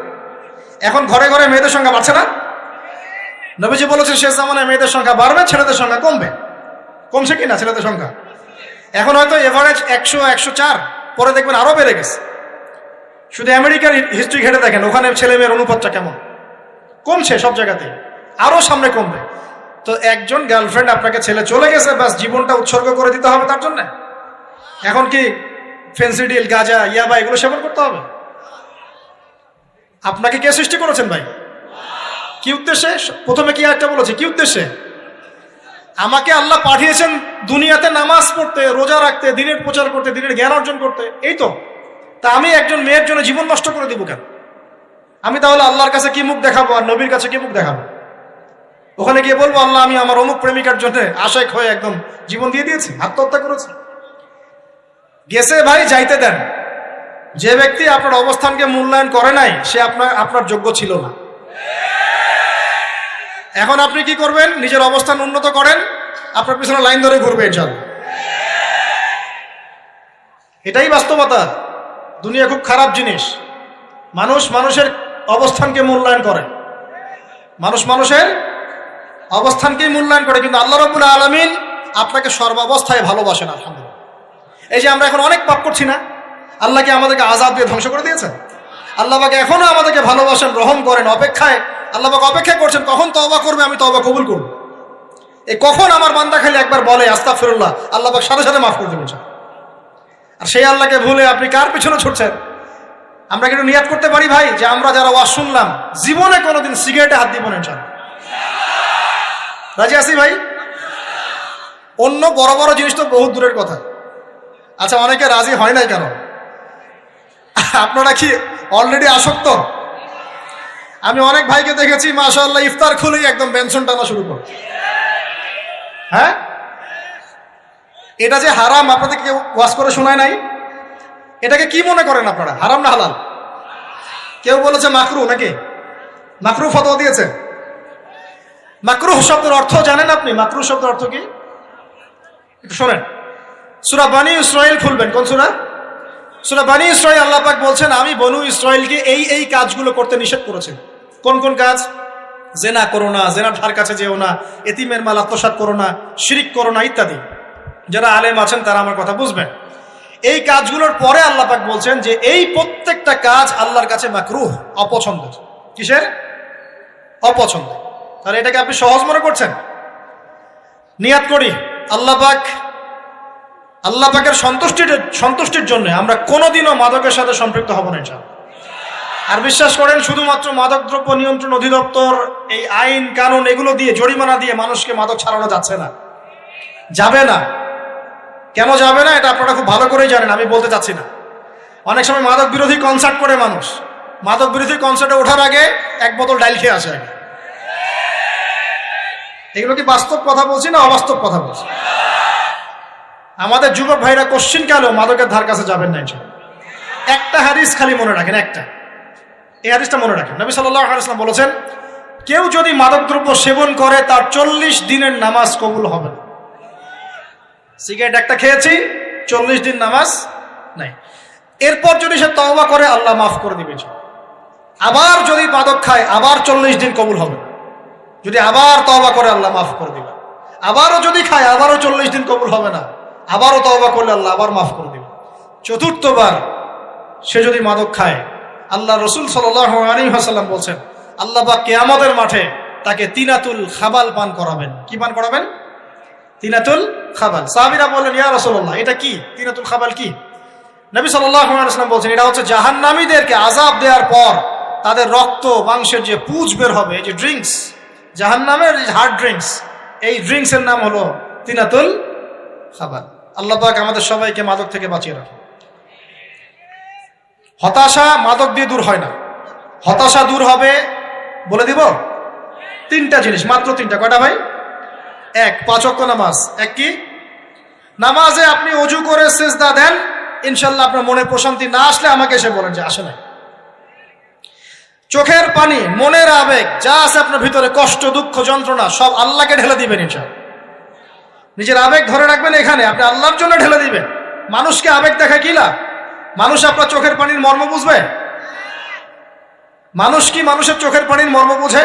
এখন ঘরে ঘরে মেয়েদের সংখ্যা বাড়ছে না? নবীজি বলেছেন শেষ জামানায় মেয়েদের সংখ্যা বাড়বে, ছেলেদের সংখ্যা কমবে। কমছে কিনা ছেলেদের সংখ্যা? এখন হয়তো এভারেজ 100, 104, পরে দেখবেন আরো বেড়ে গেছে। শুধু আমেরিকার হিস্ট্রি ঘেটে দেখেন, ওখানে ছেলে মেয়ের অনুপাতটা কেমন। কমছে সব জায়গাতে, আরো সামনে কমবে। তো একজন গার্লফ্রেন্ড আপনাকে ছেলে চলে গেছে, ব্যাস জীবনটা উৎসর্গ করে দিতে হবে তার জন্য? এখন কি ফেন্সিডিল, গাঁজা, ইয়াবা এগুলো সেবন করতে হবে? আপনাকে কে সৃষ্টি করেছেন ভাই? কি উদ্দেশ্যে? প্রথমে কি একটা বলেছে, কি উদ্দেশ্যে? আমাকে আল্লাহ পাঠিয়েছেন দুনিয়াতে নামাজ পড়তে, রোজা রাখতে, দিনের প্রচার করতে, দিনের জ্ঞান অর্জন করতে, এই তো। তা আমি একজন মেয়ের জন্য জীবন নষ্ট করে দিব কেন? আমি তাহলে আল্লাহর কাছে কি মুখ দেখাবো আর নবীর কাছে কি মুখ দেখাবো? ওখানে গিয়ে বলবো আল্লাহ আমি আমার অমুক প্রেমিকার জন্য আশেক হয়ে একদম জীবন দিয়ে দিয়েছি, আত্মহত্যা করেছি? গেছে ভাই, যাইতে দেন। যে ব্যক্তি আপনার অবস্থানকে মূল্যায়ন করে নাই সে আপনার যোগ্য ছিল না। এখন আপনি কি করবেন? নিজের অবস্থান উন্নত করেন, আপনার পিছনে লাইন ধরে ঘুরবে ইনশাআল্লাহ। এটাই বাস্তবতা। দুনিয়া খুব খারাপ জিনিস। মানুষ মানুষের অবস্থানকে মূল্যায়ন করে, মানুষ মানুষের অবস্থানকেই মূল্যায়ন করে, কিন্তু আল্লাহ রাব্বুল আলামিন আপনাকে সর্বাবস্থায় ভালোবাসেন। আলহামদুলিল্লাহ। এই যে আমরা এখন অনেক পাপ করছি না, আল্লাহ কি আমাদেরকে আযাব দিয়ে ধ্বংস করে দিয়েছেন? আল্লাহ পাক এখনো আমাদেরকে ভালোবাসেন, রহম করেন, অপেক্ষায় আল্লাহ পাক অপেক্ষা করছেন কখন তওবা করবে, আমি তওবা কবুল করব। এই কখন আমার বান্দা খালি একবার বলে আস্তাগফিরুল্লাহ, আল্লাহ পাক সাথে সাথে মাফ করে দেবেন। আর সেই আল্লাহকে ভুলে আপনি কার পিছনে ছুটছেন? আমরা কিন্তু নিয়াত করতে পারি ভাই যে আমরা যারা ওয়াজ শুনলাম জীবনে কোনোদিন সিগারেটে হাত দিব না ইনশাআল্লাহ। রাজি আছি ভাই? অন্য বড় বড় জিনিস তো বহুত দূরের কথা। আচ্ছা, অনেকে রাজি হয় নাই কেন? আপনারা কি অলরেডি আসক্ত? আমি অনেক ভাইকে দেখেছি মাশাআল্লাহ ইফতার খুলেই একদম বেনসন টানা শুরু করে। হ্যাঁ, এটা যে হারাম আপনাদের কেউ ওয়াজ করে শোনায় নাই? এটাকে কি মনে করেন আপনারা, হারাম না হালাল? কেউ বলেছে মাকরুহ, নাকি মাকরুহ ফতোয়া দিয়েছে? মাকরুহ শব্দের অর্থ জানেন আপনি? মাকরুহ শব্দের অর্থ কি একটু শোনেন। সূরা বনী ইসরাইল খুলবেন। কোন সূরা? সূরা বনী ইসরাইল। আল্লাহ পাক বলছেন আমি বনু ইসরাইলকে এই কাজগুলো করতে নিষেধ করেছেন। কোন কোন কাজ? জেনা করো না, জেনার ধার কাছে যেও না, এতিমের মাল আত্মসাৎ করো না, শিরিক করো না ইত্যাদি। যারা আলেম আছেন তারা আমার কথা বুঝবেন। এই কাজগুলোর পরে আল্লাহ পাক বলছেন যে এই প্রত্যেকটা কাজ আল্লাহর কাছে মাকরুহ, অপছন্দের। কিসের? অপছন্দ। তাহলে এটাকে আপনি সহজ মনে করছেন? নিয়াত করি আল্লাহ পাকের সন্তুষ্টির জন্য আমরা কোনোদিনও মাদকের সাথে সম্পৃক্ত হব না ইনশাআল্লাহ। আর বিশ্বাস করেন, শুধুমাত্র মাদকদ্রব্য নিয়ন্ত্রণ অধিদপ্তর এই আইন কানুন এগুলো দিয়ে, জরিমানা দিয়ে মানুষকে মাদক ছাড়ানো যাচ্ছে না, যাবে না। কেন যাবে না এটা আপনারা খুব ভালো করেই জানেন, আমি বলতে চাচ্ছি না। অনেক সময় মাদক বিরোধী কনসার্ট করে মানুষ, মাদক বিরোধী কনসার্টে ওঠার আগে এক বোতল ডাইল খেয়ে আসে আগে। এগুলো কি বাস্তব কথা বলছি না অবাস্তব কথা বলছি? আমাদের যুবক ভাইরা কোশ্চিন কেন মাদকের ধার কাছে যাবেন না ইনশাআল্লাহ। একটা হাদিস খালি মনে রাখেন, একটা, এই হাদিসটা মনে রাখেন। নবী সাল্লাল্লাহু আলাইহি ওয়াসাল্লাম বলেছেন কেউ যদি মাদকদ্রব্য সেবন করে তার 40 দিনের নামাজ কবুল হবে না। সিগারেট একটা খেয়েছি, 40 দিন নামাজ নাই। এরপর যদি সে তওবা করে আল্লাহ মাফ করে দিবে। আবার যদি মাদক খায় আবার 40 দিন কবুল হবে। যদি আবার তওবা করে আল্লাহ মাফ করে দিবে। আবারও যদি খায় আবারও 40 দিন কবুল হবে না। আবারও তওবা করলে আল্লাহ আবার মাফ করে দিবে। চতুর্থবার সে যদি মাদক খায়, আল্লাহ রসুল সাল্লাল্লাহু আলাইহি ওয়াসাল্লাম বলছেন আল্লাহ পাক কিয়ামতের মাঠে তাকে তিনাতুল খাবাল পান করাবেন। কি পান করাবেন? তিনাতুল খাবাল। সাহাবীরা বললেন ইয়া রাসূলুল্লাহ এটা কি? তিনাতুল খাবাল কি? নবী সাল্লাল্লাহু আলাইহি ওয়াসাল্লাম বলছেন এটা হচ্ছে জাহান্নামীদেরকে আযাব দেওয়ার পর তাদের রক্ত মাংসের যে পুঁজ বের হবে, এই যে ড্রিঙ্কস, জাহান্নামের হার্ড ড্রিঙ্কস, এই ড্রিঙ্কসের নাম হলো তিনাতুল খাবাল। আল্লাহ পাক আমাদের সবাইকে মাদক থেকে বাঁচিয়ে রাখুন। হতাশা মাদক দিয়ে দূর হয় না। হতাশা দূর হবে বলে দিব 3টা জিনিস, মাত্র 3টা। কয়টা ভাই? 1, 5 ওয়াক্ত নামাজ। এক কি? নামাজে আপনি ওযু করে সিজদা দেন, ইনশাআল্লাহ আপনার মনে প্রশান্তি না আসলে আমাকে এসে বলেন যে আসে না। চোখের পানি, মনের আবেগ যা আছে আপনার ভিতরে, কষ্ট, দুঃখ, যন্ত্রণা সব আল্লাহকে ঢেলে দিবেন ইনশাআল্লাহ। নিজের আবেগ ধরে রাখবেন এখানে, আপনি আল্লাহর জন্য ঢেলে দিবেন। মানুষকে আবেগ দেখা কি লাভ? মানুষ আপনার চোখের পানির মর্ম বুঝবে? মানুষ কি মানুষের চোখের পানির মর্ম বুঝে?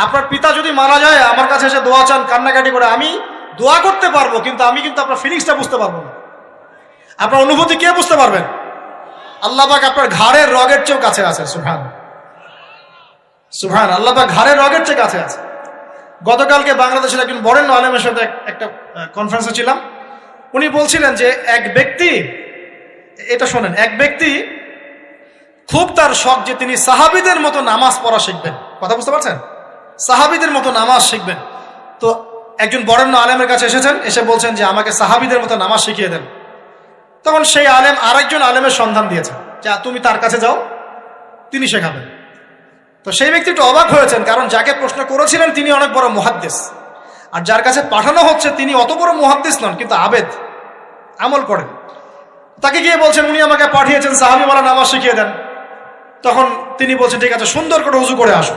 আপনার পিতা যদি মারা যায় আমার কাছে এসে দোয়া চান, কান্নাকাটি করে, আমি দোয়া করতে পারবো কিন্তু আমি কিন্তু আপনার ফিলিংসটা বুঝতে পারবো না। আপনার অনুভূতি কে বুঝতে পারবেন? আল্লাহ পাক আপনার ঘাড়ের রগের চেয়েও কাছে আছে। সুবহান সুবহান, আল্লাহ পাক ঘাড়ের রগের চেয়ে কাছে আছে। গতকালকে বাংলাদেশের একজন বরেণ্য আলেমের সাথে একটা কনফারেন্সে ছিলাম। উনি বলছিলেন যে এক ব্যক্তি, এটা শোনেন, এক ব্যক্তি খুব তার শখ যে তিনি সাহাবীদের মতো নামাজ পড়া শিখবেন। কথা বুঝতে পারছেন? সাহাবীদের মতো নামাজ শিখবেন। তো একজন বরেণ্য আলেমের কাছে এসেছেন, এসে বলছেন যে আমাকে সাহাবীদের মতো নামাজ শিখিয়ে দেন। তখন সেই আলেম আরেকজন আলেমের সন্ধান দিয়েছেন, যা তুমি তার কাছে যাও, তিনি শেখাবেন। তো সেই ব্যক্তি একটু অবাক হয়েছেন, কারণ যাকে প্রশ্ন করেছিলেন তিনি অনেক বড় মুহাদ্দিস, আর যার কাছে পাঠানো হচ্ছে তিনি অত বড় মুহাদ্দিস নন, কিন্তু আবেদ, আমল করেন। তাকে গিয়ে বলছেন উনি আমাকে পাঠিয়েছেন সাহাবীওয়ালা নামাজ শিখিয়ে দেন। তখন তিনি বলছেন ঠিক আছে, সুন্দর করে ওযু করে আসো,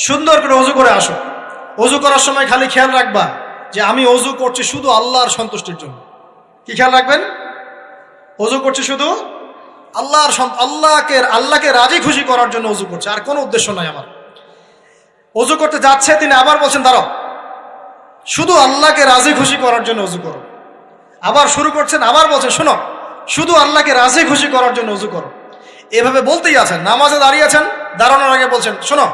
সুন্দর করে ওযু করে আসো। ওযু করার সময় খালি খেয়াল রাখবা যে আমি ওযু করছি শুধু আল্লাহর সন্তুষ্টির জন্য। কি খেয়াল রাখবেন? ওযু করছি শুধু আল্লাহকে রাজি খুশি করার জন্য ওযু করছে, আর কোনো উদ্দেশ্য নাই আমার। ওযু করতে যাচ্ছে, তিনি আবার বলছেন দাঁড়াও, শুধু আল্লাহকে রাজি খুশি করার জন্য ওযু করো। আবার শুরু করছেন, আবার বলছেন শোনো, শুধু আল্লাহকে রাজি খুশি করার জন্য ওযু করো। এভাবে বলতেই আছেন, নামাজে দাঁড়িয়েছেন, দাঁড়ানোর আগে বলছেন শোনো,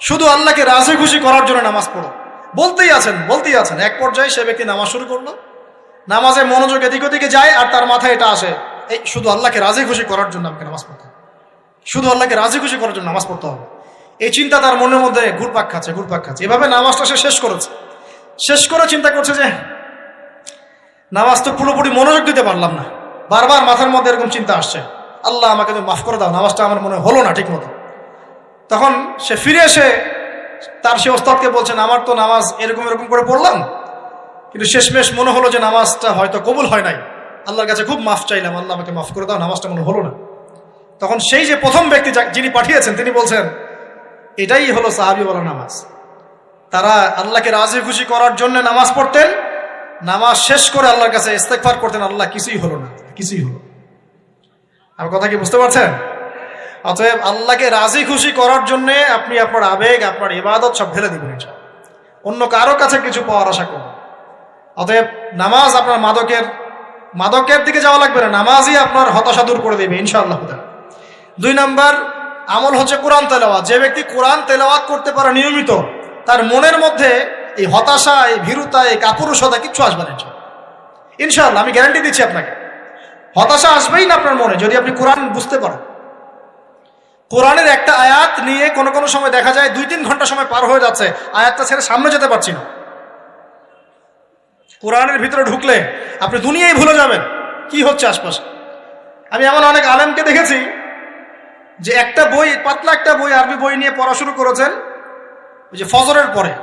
শুধু আল্লাহকে রাজি খুশি করার জন্য নামাজ পড়ো। বলতেই আছেন। এক পর্যায়ে সে ব্যক্তি নামাজ শুরু করলো, নামাজে মনোযোগ এদিক ওদিকে যায়, আর তার মাথায় এটা আসে, এই শুধু আল্লাহকে রাজি খুশি করার জন্য আমাকে নামাজ পড়তে হবে, শুধু আল্লাহকে রাজি খুশি করার জন্য নামাজ পড়তে হবে। এই চিন্তা তার মনের মধ্যে ঘুরপাক খাচ্ছে। এভাবে নামাজটা সে শেষ করেছে। শেষ করে চিন্তা করছে যে নামাজ তো পুরোপুরি মনোযোগ দিতে পারলাম না, বারবার মাথার মধ্যে এরকম চিন্তা আসছে, আল্লাহ আমাকে তুমি মাফ করে দাও, নামাজটা আমার মনে হলো না ঠিক মতো। তখন সে ফিরে এসে তার সে ওস্তাদকে বলছেন আমার তো নামাজ এরকম করে পড়লাম, কিন্তু শেষমেশ মনে হলো যে নামাজটা হয়তো কবুল হয় নাই, আল্লাহর কাছে খুব মাফ চাইলাম, আল্লাহ আমাকে মাফ করে দাও, নামাজটা মনে হলো না। তখন সেই যে প্রথম ব্যক্তি যিনি পাঠিয়েছেন তিনি বলছেন এটাই হলো সাহাবীওয়ালা নামাজ। তারা আল্লাহকে রাজি খুশি করার জন্য নামাজ পড়তেন, নামাজ শেষ করে আল্লাহর কাছে ইস্তেগফার করতেন, আল্লাহ কিছুই হলো না, কিছুই হলো। আমার কথা কি বুঝতে পারছেন? অতএব আল্লাহকে রাজি খুশি করার জন্য আপনি আপনার আবেগ, আপনার ইবাদত সব ঢেলে দিবেন, অন্য কারো কাছে কিছু পাওয়ার আশা করবেন। অতএব নামাজ আপনার মাদকের দিকে যাওয়া লাগবে না, নামাজই আপনার হতাশা দূর করে দেবে ইনশাআল্লাহ। 2 নাম্বার আমল হচ্ছে কোরআন তেলাওয়াত। যে ব্যক্তি কোরআন তেলাওয়াত করতে পারে নিয়মিত, তার মনের মধ্যে এই হতাশা, এই ভীরুতা, এই কাপুরুষতা কিচ্ছু আসবে না ইনশাআল্লাহ। আমি গ্যারান্টি দিচ্ছি আপনাকে, হতাশা আসবেই না আপনার মনে যদি আপনি কোরআন বুঝতে পারেন। কোরআনের একটা আয়াত নিয়ে কোনো সময় দেখা যায় 2-3 ঘন্টা সময় পার হয়ে যাচ্ছে, আয়াতটা ছেড়ে সামনে যেতে পারছি না। কোরআনের ভিতরে ঢুকলে আপনি দুনিয়ায় ভুলে যাবেন কি হচ্ছে আশপাশে। আমি এমন অনেক আলেমকে দেখেছি যে একটা বই, পাতলা একটা বই, আরবি বই নিয়ে পড়া শুরু করেছেন, ওই যে ফজরের পরে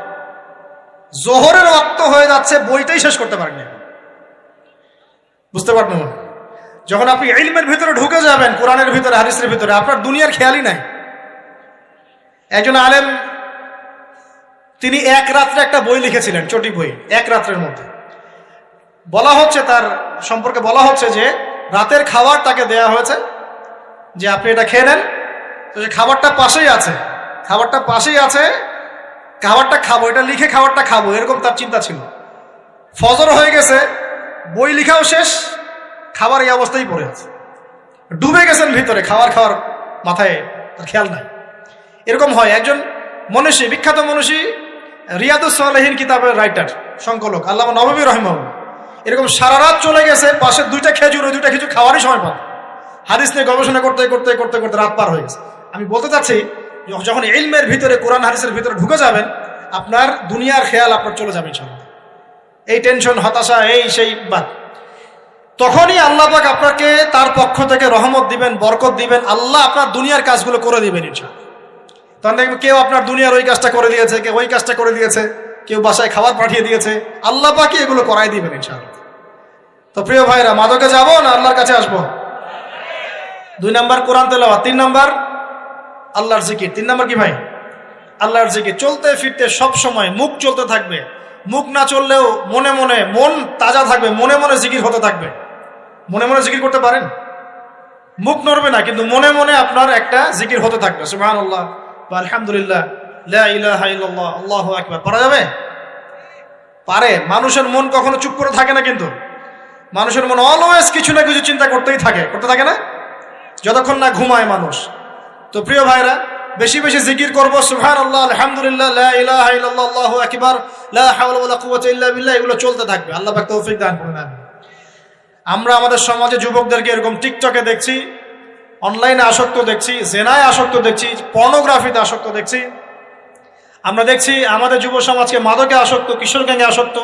জোহরের ওয়াক্ত হয়ে যাচ্ছে, বইটাই শেষ করতে পারেননি। বুঝতে পারবেন? যখন আপনি ইলমের ভিতরে ঢুকে যাবেন, কোরআনের ভিতরে, হাদিসের ভিতরে, আপনার দুনিয়ার খেয়ালই নাই। একজন আলেম তিনি এক রাত্রে একটা বই লিখেছিলেন, চটি বই, এক রাত্রের মধ্যে। বলা হচ্ছে, তার সম্পর্কে বলা হচ্ছে যে রাতের খাবার তাকে দেয়া হয়েছে যে আপনি এটা খেয়ে নেন। তো যে খাবারটা পাশেই আছে, খাবারটা খাবো, এটা লিখে খাবারটা খাবো, এরকম তার চিন্তা ছিল। ফজর হয়ে গেছে, বই লিখাও শেষ, খাবার এই অবস্থায় পড়ে আছে, ডুবে গেছেন ভিতরে, খাওয়ার মাথায় তার খেয়াল নাই। এরকম হয়। একজন মনীষী, বিখ্যাত মনীষী, রিয়াদুস সালেহীন কিতাবের রাইটার, সংকলক আল্লামা নববী রাহিমাহুল্লাহ, এরকম সারা রাত চলে গেছে, পাশে 2টা খেজুর, ওই 2টা খেজুর খাওয়ারই সময় পান। হাদিস নিয়ে গবেষণা করতে রাত পার হয়ে গেছে। আমি বলতে চাচ্ছি, যখন ইলমের ভিতরে, কোরআন হাদিসের ভিতরে ঢুকে যাবেন, আপনার দুনিয়ার খেয়াল আপনার চলে যাবে ইনশাআল্লাহ। এই টেনশন, হতাশা, এই সেই বাদ, তখনই আল্লাহ পাক আপনাকে তার পক্ষ থেকে রহমত দিবেন, বরকত দিবেন, আল্লাহ আপনার দুনিয়ার কাজগুলো করে দিবেন ইনশাআল্লাহ। তখন দেখবেন কেউ আপনার দুনিয়ার ওই কাজটা করে দিয়েছে, কেউ ওই কাজটা করে দিয়েছে, কেউ বাসায় খাবার পাঠিয়ে দিয়েছে, আল্লাহ পাকই এগুলো করাই দিবেন ইনশাআল্লাহ। তো প্রিয় ভাইরা, মাদকে যাব না আল্লাহর কাছে আসবো? 2 নাম্বার কোরআন তেলাওয়াত, 3 নাম্বার আল্লাহর জিকির। 3 নাম্বার কি ভাই? আল্লাহর জিকির। চলতে ফিরতে সব সময় মুখ চলতে থাকবে, মুখ না চললেও মন তাজা থাকবে, মনে মনে জিকির হতে থাকবে। মনে মনে জিকির করতে পারেন? মুখ নড়বে না, কিন্তু মনে মনে আপনার একটা জিকির হতে থাকবে, সুবহানাল্লাহ বা আলহামদুলিল্লাহ, লা ইলাহা ইল্লাল্লাহ, আল্লাহু আকবার। পারা যাবে? পারে। মানুষের মন কখনো চুপ করে থাকে না, কিন্তু মানুষের মন অলওয়েজ কিছু না কিছু চিন্তা করতে থাকে না, যতক্ষণ না ঘুমায় মানুষ। তো প্রিয় ভাইরা, বেশি বেশি জিকির করবো, সুবহানাল্লাহ, আলহামদুলিল্লাহ, লা ইলাহা ইল্লাল্লাহ, আল্লাহু আকবার, লা হাওলা ওয়ালা কুওয়াতা ইল্লা বিল্লাহ, এগুলো চলতে থাকবে। আল্লাহ পাক তৌফিক দান করুন। আমরা আমাদের সমাজে যুবকদেরকে এরকম টিকটকে দেখছি, অনলাইনে আসক্ত দেখছি, জেনায় আসক্ত দেখছি, পর্নোগ্রাফিতে আসক্ত দেখছি। আমরা দেখছি আমাদের যুব সমাজকে মাদকে আসক্ত, কিশোর গ্যাংয়ে আসক্ত।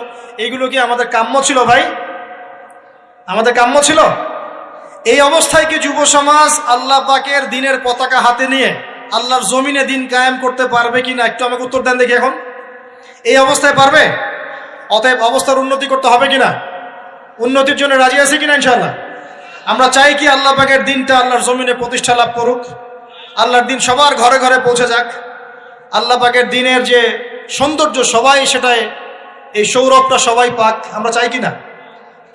এইগুলো কি আমাদের কাম্য ছিল ভাই? আমাদের কাম্য ছিল? এই অবস্থায় কি যুব সমাজ আল্লাহ পাকের দ্বীনের পতাকা হাতে নিয়ে আল্লাহর জমিনে দিন কায়েম করতে পারবে কিনা একটু আমাকে উত্তর দেন দেখি। এখন এই অবস্থায় পারবে? অতএব অবস্থার উন্নতি করতে হবে কিনা? উন্নতির জন্য রাজি আছে কিনা ইনশাআল্লাহ? আমরা চাই কি আল্লাহ পাকের দিনটা আল্লাহর জমিনে প্রতিষ্ঠা লাভ করুক, আল্লাহর দিন সবার ঘরে ঘরে পৌঁছে যাক, আল্লাহ পাকের দিনের যে সৌন্দর্য সবাই সেটাই, এই সৌরভটা সবাই পাক। আমরা চাই কিনা?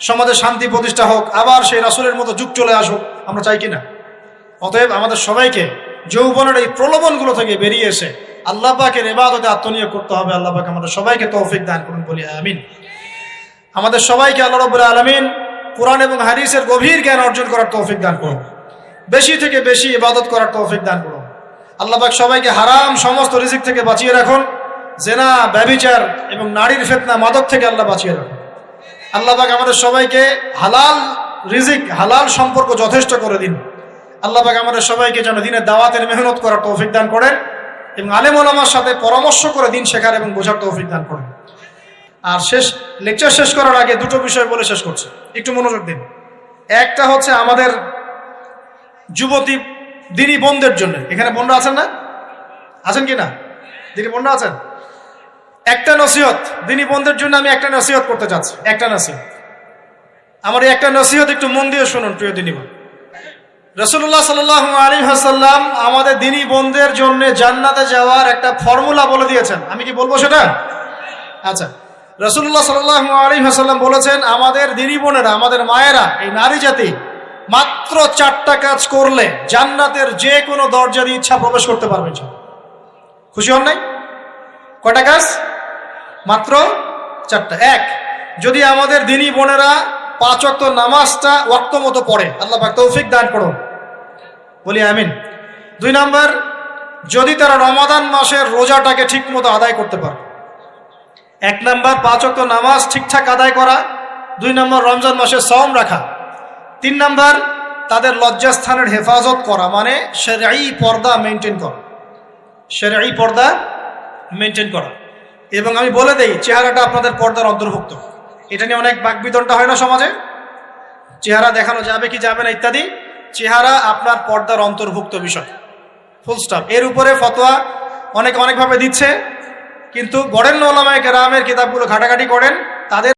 সমাজে শান্তি প্রতিষ্ঠা হোক, আবার সেই রাসূলের মতো যুগ চলে আসুক, আমরা চাই কিনা? অতএব আমাদের সবাইকে যৌবনের এই প্রলোভনগুলো থেকে বেরিয়ে এসে আল্লাহ পাকের ইবাদতে আত্মনিয়োগ করতে হবে। আল্লাহ পাক আমাদের সবাইকে তৌফিক দান করুন, বলি আমিন। আমাদের সবাইকে আল্লাহ রাব্বুল আলামিন কোরআন এবং হাদিসের গভীর জ্ঞান অর্জন করার তৌফিক দান করুন, বেশি থেকে বেশি ইবাদত করার তৌফিক দান করুন। আল্লাহ পাক সবাইকে হারাম সমস্ত রিজিক থেকে বাঁচিয়ে রাখুন, জেনা, ব্যভিচার এবং নারীর ফিতনা, মাদক থেকে আল্লাহ বাঁচিয়ে রাখুন। আল্লাহ পাক আমাদের সবাইকে হালাল রিজিক, হালাল সম্পর্ক যথেষ্ট করে দিন। আল্লাহ পাক আমাদের সবাইকে যেন দিনের দাওয়াতের মেহনত করার তৌফিক দান করেন এবং আলেম ওলামার সাথে পরামর্শ করে দিন শেখার এবং বোঝার তৌফিক দান করেন। আর লেকচার শেষ করার আগে দুটো বিষয় বলে শেষ করছি, একটু মনোযোগ দিন। একটা হচ্ছে আমাদের যুবতী দিনী বোনদের জন্য, এখানে বোনরা আছেন না? আছেন কি না? দিনী বোনরা আছেন? একটা নসিহত দিনী বোনদের জন্য আমি একটা নসিহত করতে চাচ্ছি, একটা নসিহত। আমার এই একটা নসিহত একটু মন দিয়ে শুনুন প্রিয় দিনী বোন। রাসূলুল্লাহ সাল্লাল্লাহু আলাইহি ওয়াসাল্লাম আমাদের দিনী বোনদের জন্য জান্নাতে যাওয়ার একটা ফর্মুলা বলে দিয়েছেন। আমি কি বলবো সেটা? আচ্ছা, রাসূলুল্লাহ সাল্লাল্লাহু আলাইহি ওয়াসাল্লাম বলেছেন আমাদের দিনী বোনেরা, আমাদের মায়েরা, এই নারী জাতি মাত্র 4টা কাজ করলে জান্নাতের যে কোনো দরজা দিয়ে ইচ্ছা প্রবেশ করতে পারবে। খুশি হন নাই? কয়টা কাজ? মাত্র 4টা। এক, যদি আমাদের দিনী বোনেরা 5 ওয়াক্ত নামাজটা ওয়াক্ত মতো পড়ে, আল্লাহ পাক তৌফিক দান করুন, বলি আমিন। 2 নাম্বার, যদি তারা রমাদান মাসের রোজাটাকে ঠিক মতো আদায় করতে পারে। 1 নাম্বার 5 ওয়াক্ত নামাজ ঠিকঠাক আদায় করা, 2 নাম্বার রমজান মাসে সাওম রাখা, 3 নাম্বার তাদের লজ্জাস্থানের হেফাজত করা, মানে শরঈ পর্দা মেনটেন করা, শরঈ পর্দা মেনটেন করা। এবং আমি বলে দেই, চেহারাটা আপনাদের পর্দার অন্তর্ভুক্ত। এটা নিয়ে অনেক বাকবিতণ্ডা হয় না সমাজে, চেহারা দেখানো যাবে কি যাবে না ইত্যাদি। চেহারা আপনার পর্দার অন্তর্ভুক্ত বিষয়, ফুল স্টপ। এর উপরে ফতোয়া অনেকভাবে দিচ্ছে, কিন্তু বরেণ্য উলামায়ে কেরামের কিতাবগুলো ঘাটাঘাটি করেন, তাদের